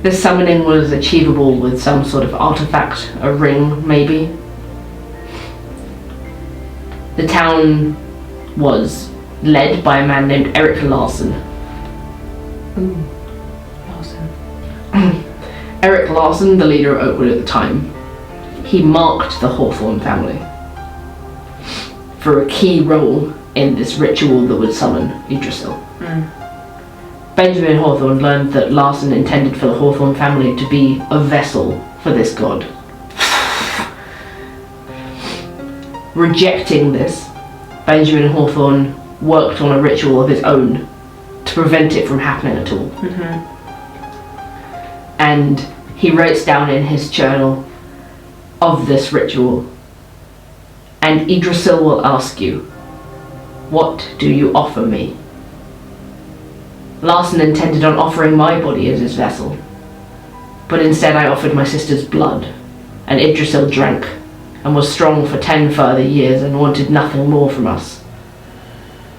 The summoning was achievable with some sort of artifact, a ring maybe. The town was led by a man named Eric Larson. Awesome. Eric Larson, the leader of Oakwood at the time, he marked the Hawthorne family for a key role in this ritual that would summon Yggdrasil. Benjamin Hawthorne learned that Larson intended for the Hawthorne family to be a vessel for this god. Rejecting this, Benjamin Hawthorne worked on a ritual of his own to prevent it from happening at all. And he writes down in his journal of this ritual, and Yggdrasil will ask you, what do you offer me? Larson intended on offering my body as his vessel, but instead I offered my sister's blood, and Yggdrasil drank, and was strong for 10 further years and wanted nothing more from us,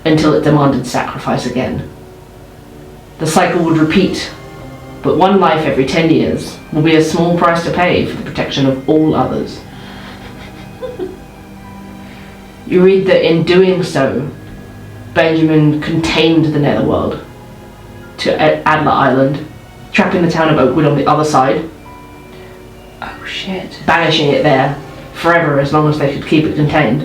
until it demanded sacrifice again. The cycle would repeat, but one life every 10 years will be a small price to pay for the protection of all others. You read that in doing so, Benjamin contained the netherworld to Adler Island, trapping the town of Oakwood on the other side, Oh shit. banishing it there forever as long as they could keep it contained.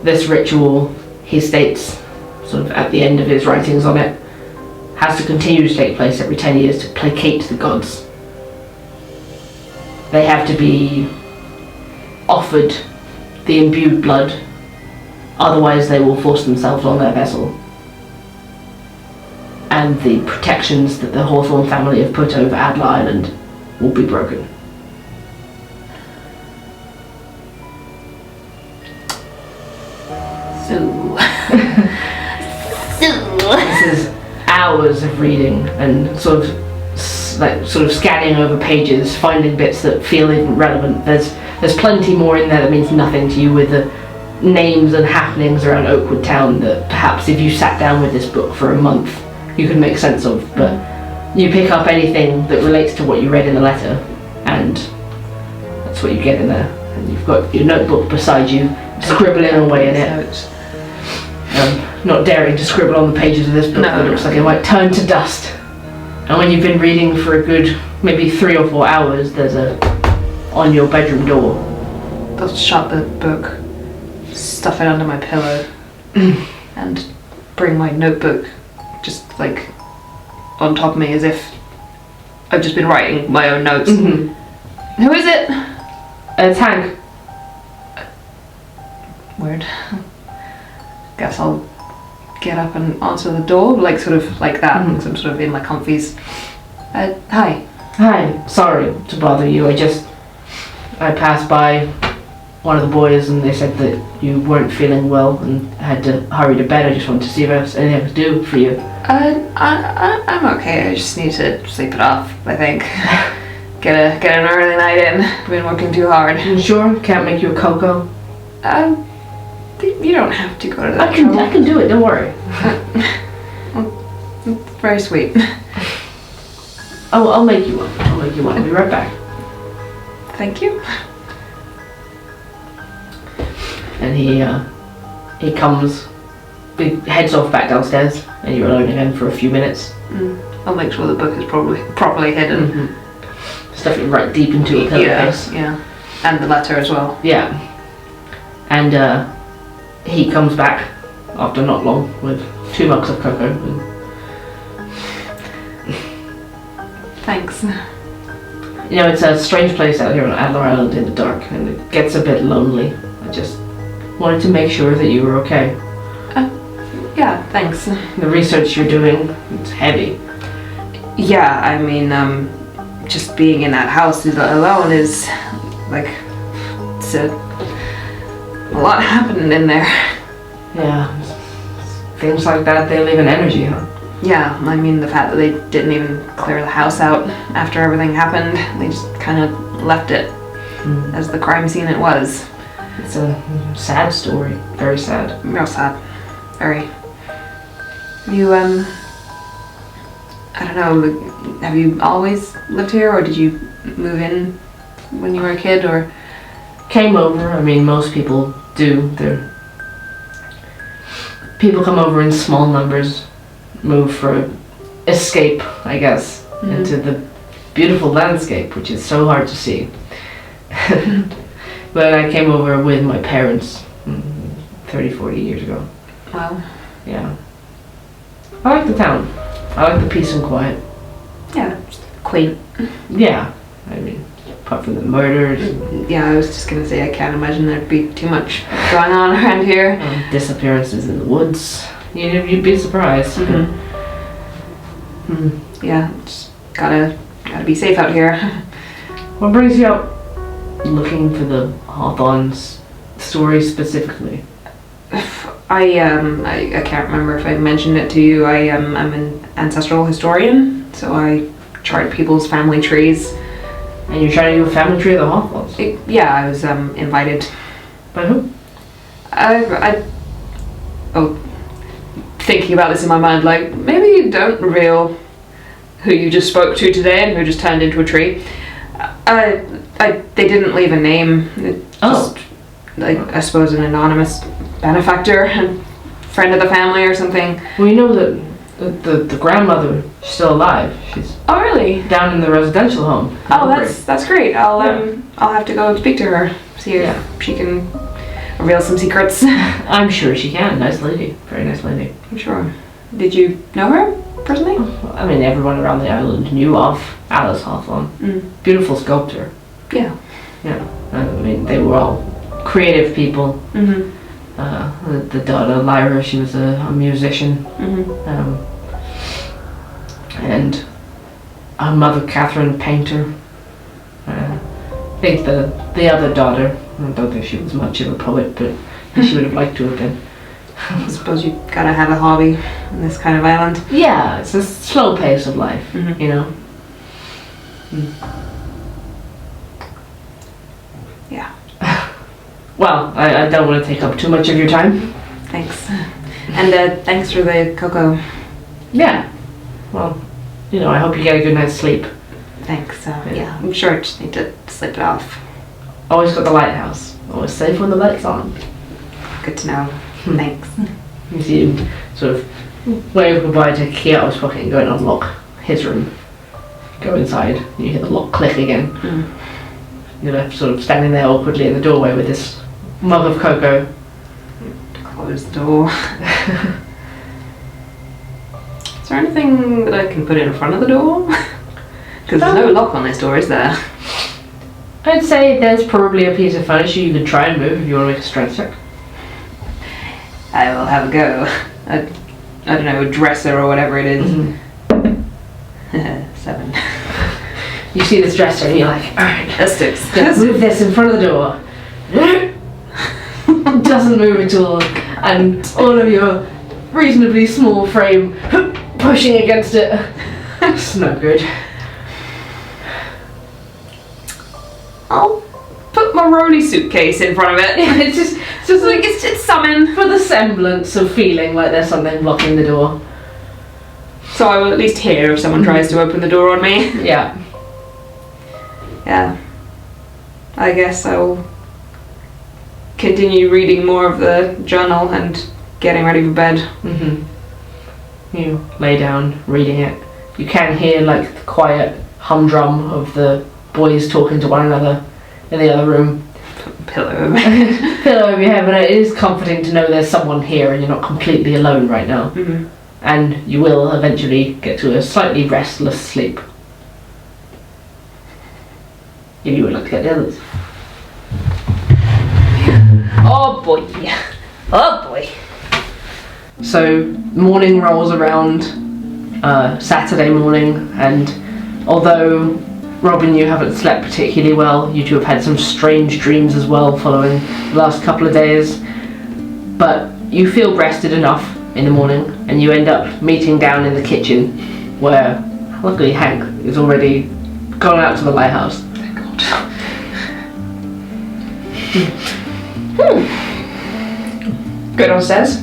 This ritual, he states, sort of at the end of his writings on it, has to continue to take place every 10 years to placate the gods. They have to be offered the imbued blood, otherwise they will force themselves on their vessel. And the protections that the Hawthorne family have put over Adler Island will be broken. So. This is hours of reading and sort of scanning over pages, finding bits that feel even relevant. There's plenty more in there that means nothing to you, with the names and happenings around Oakwood Town that perhaps if you sat down with this book for a month you could make sense of, but you pick up anything that relates to what you read in the letter and that's what you get in there. And you've got your notebook beside you, scribbling away in it. Not daring to scribble on the pages of this book that looks like it might turn to dust. And when you've been reading for a good maybe 3 or 4 hours, there's a on your bedroom door. I'll shut the book, stuff it under my pillow, and bring my notebook just like on top of me as if I've just been writing my own notes. Mm-hmm. Who is it? It's Hank. Weird. Guess I'll get up and answer the door, like sort of like that, because I'm sort of in my comfies. Hi. Hi, sorry to bother you. I passed by one of the boys, and they said that you weren't feeling well and had to hurry to bed. I just wanted to see if there was anything I could do for you. I'm okay. I just need to sleep it off, I think. Get an early night in. Been working too hard. You sure? Can't make you a cocoa? You don't have to go to that. I can do it, don't worry. Very sweet. Oh, I'll make you one. I'll be right back. Thank you. And he comes, he heads off back downstairs, and you're alone again for a few minutes. I'll make sure the book is properly hidden. Stuff it right deep into a pillowcase. Yeah. And the letter as well. Yeah. And he comes back after not long with 2 mugs of cocoa. And thanks. you know, it's a strange place out here on Adler Island in the dark, and it gets a bit lonely. I just wanted to make sure that you were okay. Yeah, thanks. The research you're doing, it's heavy. Yeah, I mean, just being in that house alone is like, it's a lot happening in there. Yeah. Things like that, they leave an energy, huh? Yeah, I mean, the fact that they didn't even clear the house out after everything happened, they just kind of left it as the crime scene it was. It's a sad story. Very sad. Real sad. Very. You, I don't know, have you always lived here, or did you move in when you were a kid, or? Came over, I mean, most people do. People come over in small numbers, move for escape, I guess, into the beautiful landscape, which is so hard to see. But I came over with my parents 30, 40 years ago. Wow. Yeah. I like the town. I like the peace and quiet. Yeah, just quaint. Yeah. I mean, apart from the murders. Yeah, I was just gonna say, I can't imagine there'd be too much going on around here. Disappearances in the woods. You'd be surprised. Yeah, just gotta be safe out here. What brings you out looking for the Hawthorne's story specifically? I can't remember if I mentioned it to you. I'm an ancestral historian, so I chart people's family trees. And you're trying to do a family tree of the Hawthornes? Yeah, I was invited. By who? Thinking about this in my mind, like, maybe you don't reveal who you just spoke to today and who just turned into a tree. They didn't leave a name. Just, like, I suppose an anonymous benefactor, a friend of the family or something. Well, you know that the grandmother, she's still alive. She's Oh, really? down in the residential home. Oh, that's great. I'll have to go speak to her, see if she can reveal some secrets. I'm sure she can. Nice lady. Very nice lady. I'm sure. Did you know her personally? I mean, everyone around the island knew of Alice Hawthorne. Beautiful sculptor. Yeah. Yeah. I mean, they were all creative people. The daughter, Lyra, she was a musician. And her mother, Catherine, painter. I think the other daughter, I don't think she was much of a poet, but she would have liked to have been. I suppose you gotta have a hobby on this kind of island. Yeah, it's a slow pace of life, you know. Yeah. Well, I don't want to take up too much of your time. Thanks. And thanks for the cocoa. Yeah. Well, you know, I hope you get a good night's sleep. Thanks. Yeah, I'm sure I just need to slip it off. Always got the lighthouse. Always safe when the light's on. Good to know. Thanks. You see him sort of wave goodbye to Kiato's pocket and go and unlock his room. Go inside, and you hear the lock click again. You're left sort of standing there awkwardly in the doorway with this mug of cocoa. Close the door. Is there anything that I can put in front of the door? Because there's no lock on this door, is there? I'd say there's probably a piece of furniture you could try and move if you want to make a strength check. I will have a go. I don't know, a dresser or whatever it is. 7. You see this dresser and you're like, alright, That sticks. let's move this in front of the door. doesn't move at all, and all of your reasonably small frame pushing against it. It's no good. I'll put my rolly suitcase in front of it. It's just like it's summoned for the semblance of feeling like there's something blocking the door. So I will at least hear if someone tries to open the door on me. Yeah. Yeah. I guess I'll continue reading more of the journal and getting ready for bed. You lay down, reading it. You can hear like the quiet humdrum of the boys talking to one another in the other room. Pillow over my head. Pillow over your head, but it is comforting to know there's someone here and you're not completely alone right now. And you will eventually get to a slightly restless sleep. If you would like to get the others. Oh boy. Oh boy. So morning rolls around, Saturday morning, and although Robin, you haven't slept particularly well, you two have had some strange dreams as well following the last couple of days, but you feel rested enough in the morning, and you end up meeting down in the kitchen, where luckily Hank is already gone out to the lighthouse. Thank God. Go downstairs.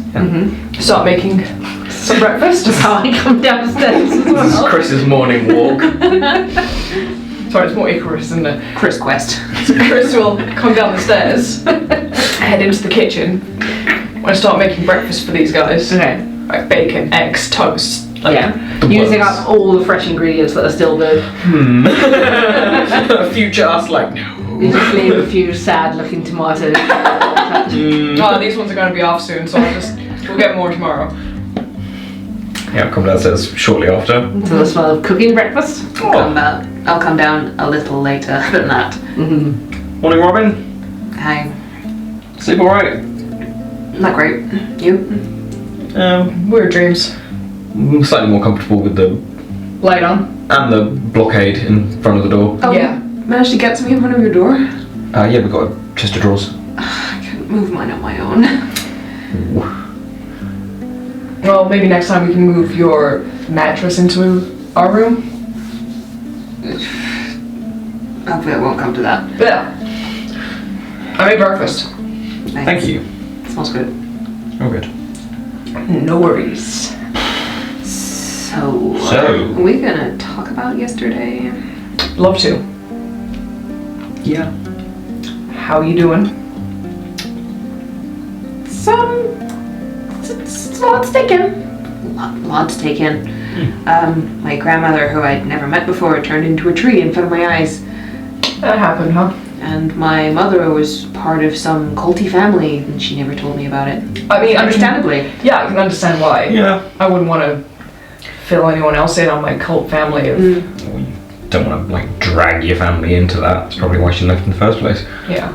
Start making some breakfast. That's how I come downstairs as This is well. Chris's morning walk. Sorry, it's more Icarus, isn't it? Chris Quest. So Chris will come down the stairs, head into the kitchen, and start making breakfast for these guys. Okay. Like bacon, eggs, toast. Like, Yeah. Using up all the fresh ingredients that are still good. Future us like, no. You just leave a few sad-looking tomatoes. Oh, these ones are going to be off soon, so we'll get more tomorrow. Yeah, I'll come downstairs shortly after. To the smell of cooking breakfast. I'll come down a little later than that. Morning, Robin. Hi. Sleep alright? Not great. You? Weird dreams. I'm slightly more comfortable with the Light on. and the blockade in front of the door. Oh, Yeah. Managed to get something in front of your door? Yeah, we've got a chest of drawers. I couldn't move mine on my own. Well, maybe next time we can move your mattress into our room. Hopefully it won't come to that. Yeah. I made breakfast. Thank you. It smells good. Oh, good. No worries. So, So. are we gonna talk about yesterday? Love to. Yeah. How you doing? It's lots taken. Lots taken. My grandmother, who I'd never met before, turned into a tree in front of my eyes. That happened, huh? And my mother was part of some culty family, and she never told me about it. I mean, Understandably. Yeah, I can understand why. Yeah. I wouldn't want to fill anyone else in on my cult family. Well, you don't want to like drag your family into that. That's probably why she left in the first place. Yeah.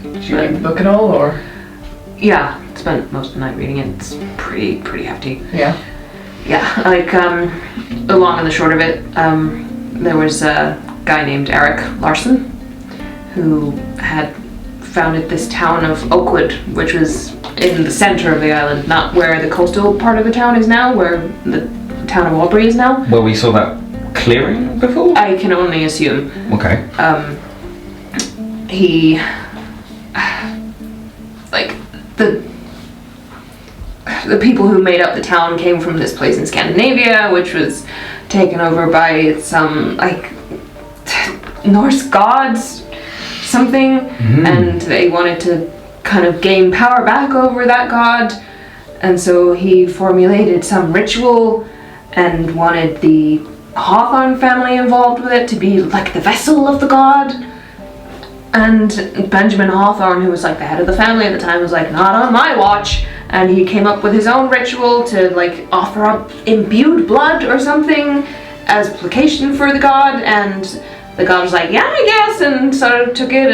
Did you read the book at all, or? Yeah, spent most of the night reading it. It's pretty hefty. Yeah. Yeah, like, the long and the short of it, there was a guy named Eric Larson who had founded this town of Oakwood, which was in the center of the island, not where the coastal part of the town is now, where the town of Aubrey is now. Well, we saw that clearing before? I can only assume. Okay. He, like, the people who made up the town came from this place in Scandinavia, which was taken over by some, like, Norse gods, something, and they wanted to kind of gain power back over that god, and so he formulated some ritual and wanted the Hawthorne family involved with it to be like the vessel of the god. And Benjamin Hawthorne, who was like the head of the family at the time, was like, not on my watch. And he came up with his own ritual to like offer up imbued blood or something as placation for the god. And the god was like, yeah, I guess, and sort of took it,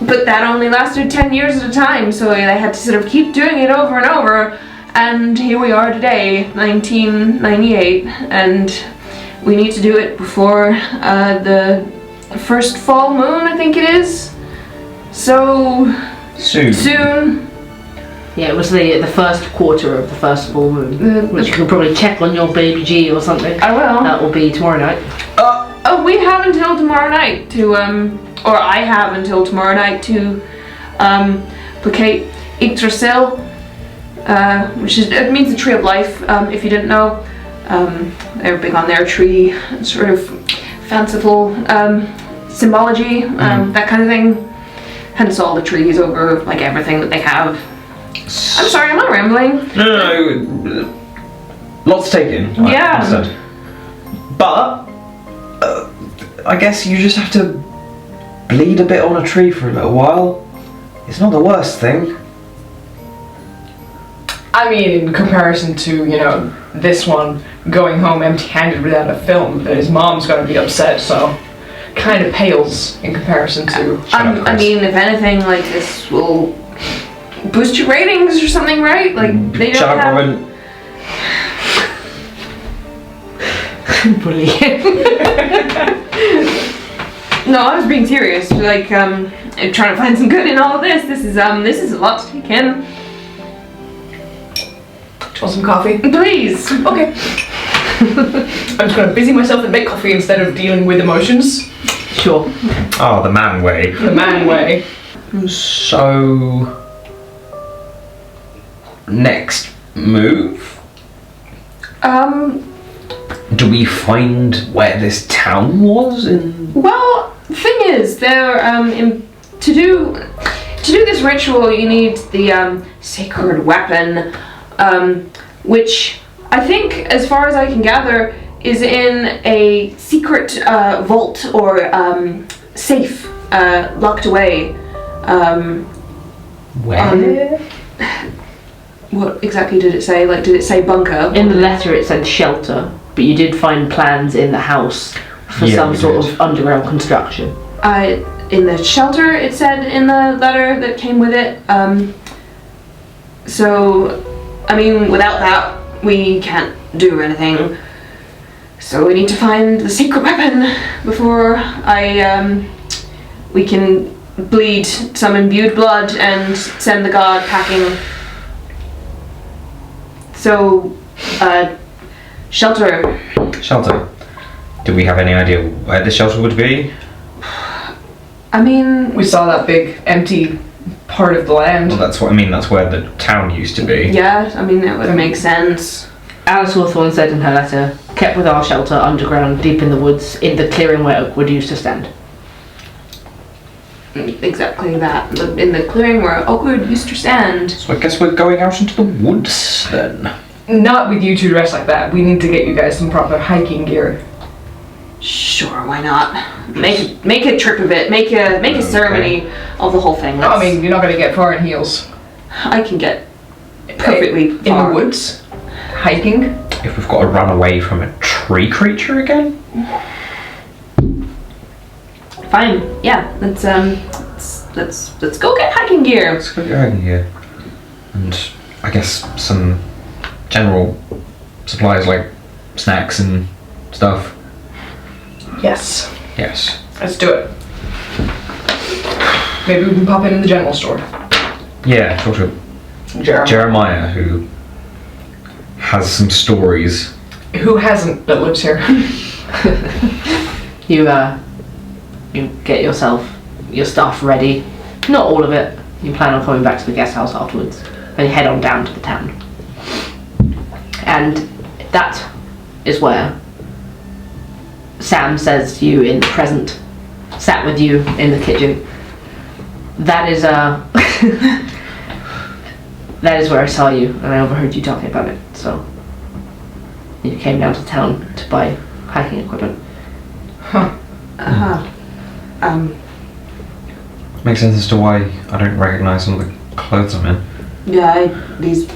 but that only lasted 10 years at a time. So they had to sort of keep doing it over and over. And here we are today, 1998, and we need to do it before the first full moon, I think it is. So Soon. Yeah, it was the first quarter of the first full moon, which you can probably check on your baby G or something. I will. That will be tomorrow night. Oh, we have until tomorrow night to, or I have until tomorrow night to, placate Yggdrasil, which it means the tree of life, if you didn't know. They're big on their tree, sort of fanciful, symbology, that kind of thing. Hence all the trees over, like, everything that they have. I'm sorry, am I rambling? No. Lots to take in. Yeah. Understood. But I guess you just have to bleed a bit on a tree for a little while. It's not the worst thing. I mean, in comparison to, you know, this one going home empty-handed without a film, that his mom's gonna be upset, so kind of pales in comparison to. I mean, if anything, like, this will boost your ratings or something, right? Like, they don't Shut up, have... Robin. Bully. No, I was being serious. Like, trying to find some good in all of this. This is a lot to take in. Do you want some coffee? Please. Okay. I'm just gonna busy myself and make coffee instead of dealing with emotions. Sure. Oh, the man way. The man way. So, next move. Do we find where this town was in? Well, the thing is, there, to do this ritual, you need the, sacred weapon, which I think, as far as I can gather, is in a secret, vault or, safe, locked away. Where? What exactly did it say? Like, did it say bunker? In the letter it said shelter, but you did find plans in the house for Yeah, some we sort did. of underground construction. In the shelter, it said in the letter that came with it. So, I mean, without that, we can't do anything. So we need to find the secret weapon before we can bleed some imbued blood and send the god packing. So, shelter. Shelter. Do we have any idea where the shelter would be? I mean, We saw that big empty part of the land. Well, that's what I mean. That's where the town used to be. yeah, I mean, that would make sense. Alice Hawthorne said in her letter, kept with our shelter underground, deep in the woods, in the clearing where oak would used to stand. Exactly that. In the clearing where Oakwood used to stand. So I guess we're going out into the woods then. Not with you two dressed like that. We need to get you guys some proper hiking gear. Sure, why not? Make a trip of it. Make a ceremony of the whole thing. I mean, you're not gonna get far in heels. I can get perfectly in far. the woods, hiking. If we've got to run away from a tree creature again? Fine. Yeah. Let's go get hiking gear. Let's go get hiking here. And I guess some general supplies like snacks and stuff. Yes. Yes. Let's do it. Maybe we can pop in the general store. Yeah, talk to Jeremiah, who has some stories. Who hasn't that lives here? You get yourself, your stuff ready. Not all of it. You plan on coming back to the guest house afterwards. And you head on down to the town. And that is where Sam says to you in the present, sat with you in the kitchen. That is that is where I saw you, and I overheard you talking about it. So you came down to town to buy hiking equipment. Makes sense as to why I don't recognise some of the clothes I'm in. Yeah, these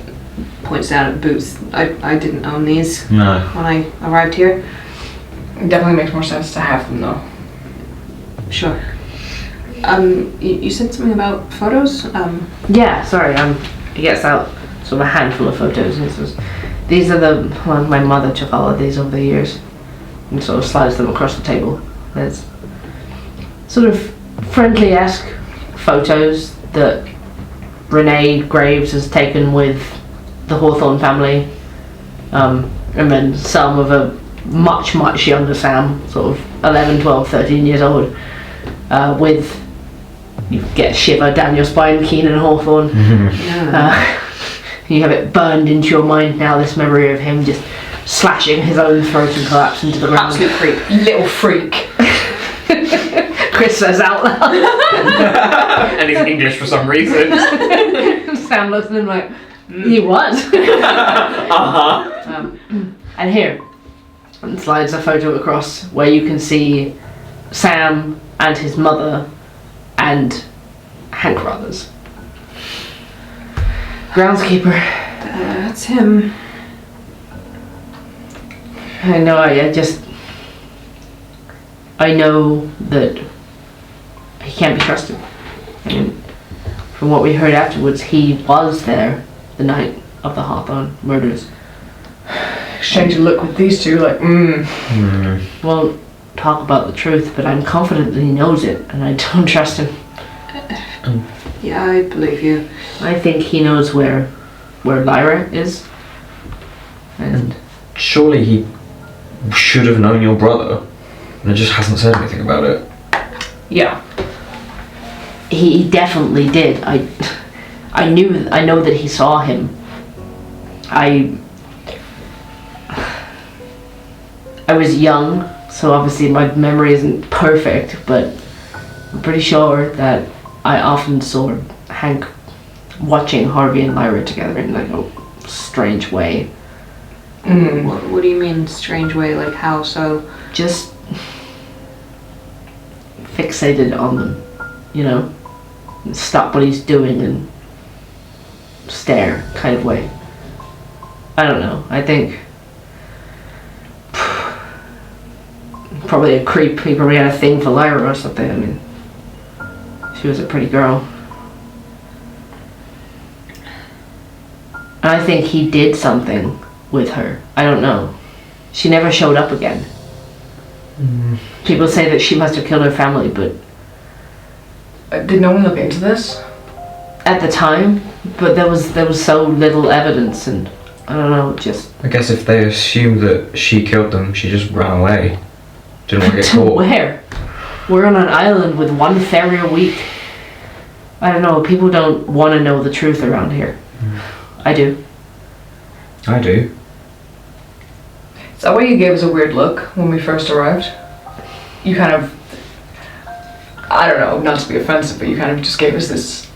points down at the boots. I didn't own these No. when I arrived here. It definitely makes more sense to have them though. Sure. You said something about photos? Yeah, sorry, he gets out sort of a handful of photos and says, these are my mother took all of these over the years, and sort of slides them across the table. There's sort of friendly-esque photos that Renee Graves has taken with the Hawthorne family, and then some of a much younger Sam, sort of 11, 12, 13 years old, with, you get a shiver down your spine, Keenan Hawthorne. You have it burned into your mind now, this memory of him just slashing his own throat and collapsing to the ground. Absolute creep. Little freak. Chris says out loud. And he's English for some reason. Sam looks at him like, he was. And here, and slides a photo across where you can see Sam and his mother and Hank Brothers. Groundskeeper. That's him. I know, I know that he can't be trusted. And from what we heard afterwards, he was there the night of the Hawthorne murders. Exchange a look with these two, like, Won't talk about the truth, but I'm confident that he knows it, and I don't trust him. Yeah, I believe you. I think he knows where Lyra is. And Surely he should have known your brother, and just hasn't said anything about it. yeah. he definitely did. I know that he saw him. I was young, so obviously my memory isn't perfect, but I'm pretty sure that I often saw Hank watching Harvey and Lyra together in like a strange way. What do you mean strange way? Like how so? Just fixated on them, you know? Stop what he's doing and stare kind of way. I don't know. I think probably a creep. He probably had a thing for Lyra or something. I mean, she was a pretty girl. And I think he did something with her. I don't know. She never showed up again. People say that she must have killed her family, but Did no one look into this? at the time, but there was so little evidence, and I don't know, just I guess if they assume that she killed them, she just ran away. Didn't want to get to caught. where? We're on an island with one ferry a week. I don't know, people don't want to know the truth around here. I do. I do. Is that why you gave us a weird look when we first arrived? You kind of, I don't know, not to be offensive, but you kind of just gave us this.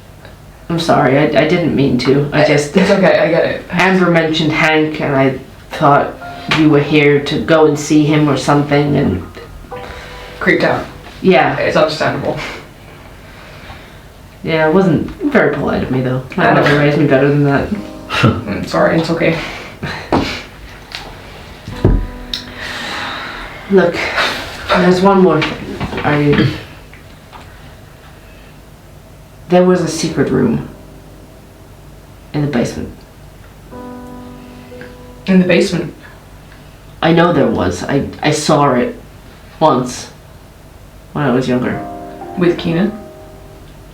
I'm sorry, I didn't mean to. It's okay, I get it. Amber mentioned Hank, and I thought you were here to go and see him or something, and Creeped out. yeah. It's understandable. Yeah, it wasn't very polite of me though. My mother raised me better than that. Sorry, it's okay. Look, there's one more thing. There was a secret room in the basement. In the basement. I know there was. I saw it once when I was younger. With Keenan?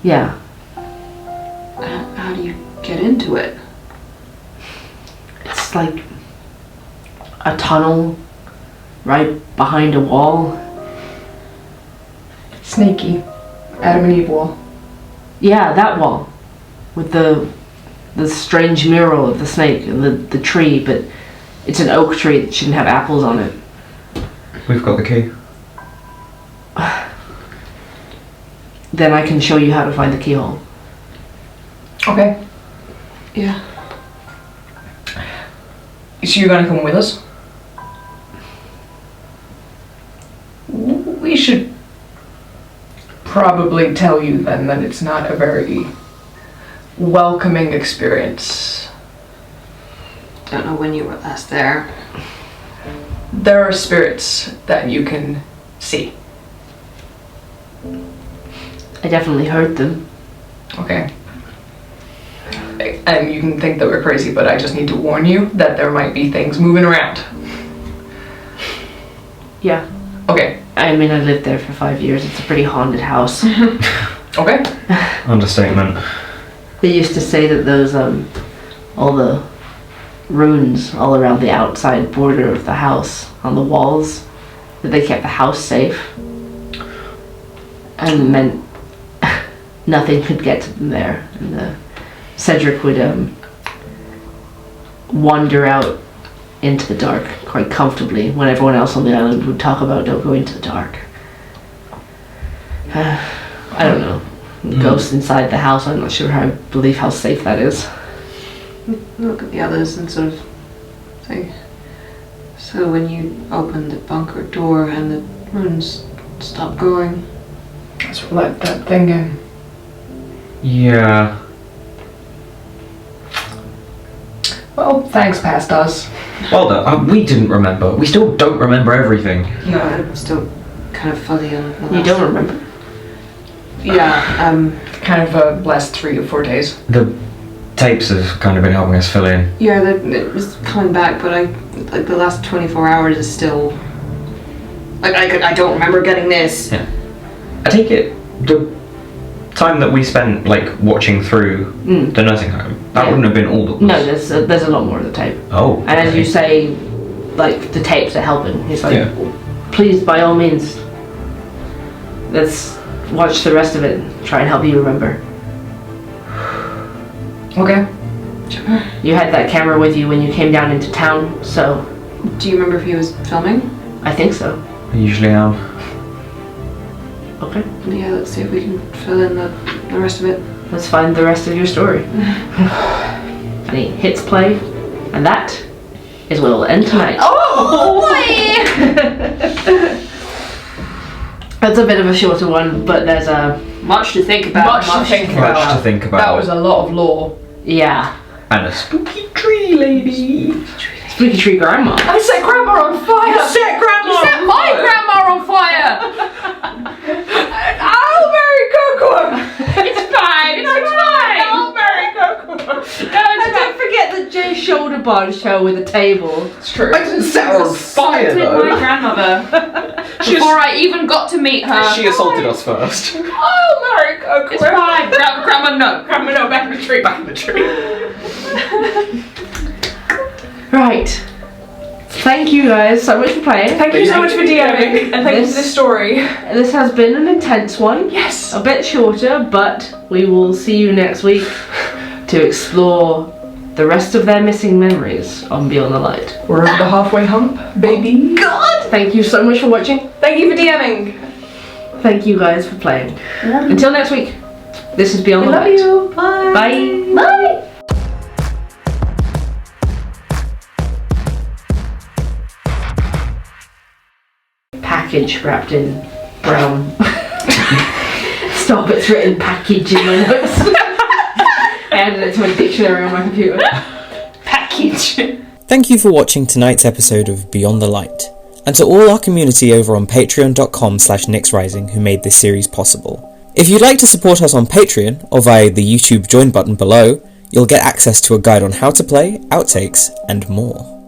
Yeah. How do you get into it? It's like a tunnel right behind a wall. Snaky. Adam and Eve wall. Yeah, that wall. With the strange mural of the snake and the tree, but it's an oak tree that shouldn't have apples on it. We've got the key. Then I can show you how to find the keyhole. Okay. Yeah. So you're gonna come with us? We should probably tell you then that it's not a very welcoming experience. Don't know when you were last there. There are spirits that you can see. I definitely heard them. Okay. And you can think that we're crazy, but I just need to warn you that there might be things moving around. Yeah. Okay. I mean, I lived there for 5 years. It's a pretty haunted house. Okay. Understatement. They used to say that those all the runes all around the outside border of the house on the walls, that they kept the house safe and meant nothing could get to them there. And Cedric would wander out into the dark quite comfortably when everyone else on the island would talk about don't go into the dark. I don't know. Ghosts inside the house, I'm not sure how safe that is. Look at the others and sort of say, so when you opened the bunker door and the runes stopped going. Let's let that thing in. Yeah. Well, thanks, past us. Well done. We didn't remember. We still don't remember everything. No, I'm still kind of fuzzy on the You don't remember? Yeah, Kind of last 3 or 4 days. The tapes have kind of been helping us fill in. yeah, it was coming back, but like the last 24 hours is still, like, I don't remember getting this. Yeah. I take it the time that we spent like watching through the nursing home, that Yeah. wouldn't have been all that was. No, there's a lot more of the tape. Oh. And as okay. you say, like, the tapes are helping. He's like, Yeah. please, by all means, let's watch the rest of it and try and help you remember. Okay. You had that camera with you when you came down into town, so Do you remember if he was filming? I think so. I usually am. Okay, Yeah, let's see if we can fill in the rest of it. let's find the rest of your story. And he hits play, and that is where we'll end tonight. Oh boy! That's a bit of a shorter one, but there's Much to think about. Much to think Much about. to think about. That was a lot of lore. yeah, And a spooky tree lady. spooky tree grandma. I set Grandma on fire! Set grandma. You set my grandma on fire! I'll marry Coco! It's fine, it's fine! I'll marry Coco! No, it's And fine. don't forget the J shoulder bar show with a table. It's true. I didn't set her on fire Assaulted my though. grandmother before I even got to meet her. She assaulted us first. I'll marry Coco! It's fine. Grandma, no. Grandma, no, back in the tree. Back in the tree. Right. Thank you guys so much for playing. Thank you so much for DMing, and thank you for this story. This has been an intense one. Yes! A bit shorter, but we will see you next week to explore the rest of their missing memories on Beyond the Light. We're over the halfway hump, baby. God! Thank you so much for watching. Thank you for DMing. Thank you guys for playing. Until next week, this is Beyond the Love Light. you. Bye. Bye. Bye. Package wrapped in brown. Stop, it's written package in my notes. I added it to my dictionary on my computer. Package. Thank you for watching tonight's episode of Beyond the Light, and to all our community over on patreon.com/Nyxrising who made this series possible. If you'd like to support us on Patreon, or via the YouTube join button below, you'll get access to a guide on how to play, outtakes, and more.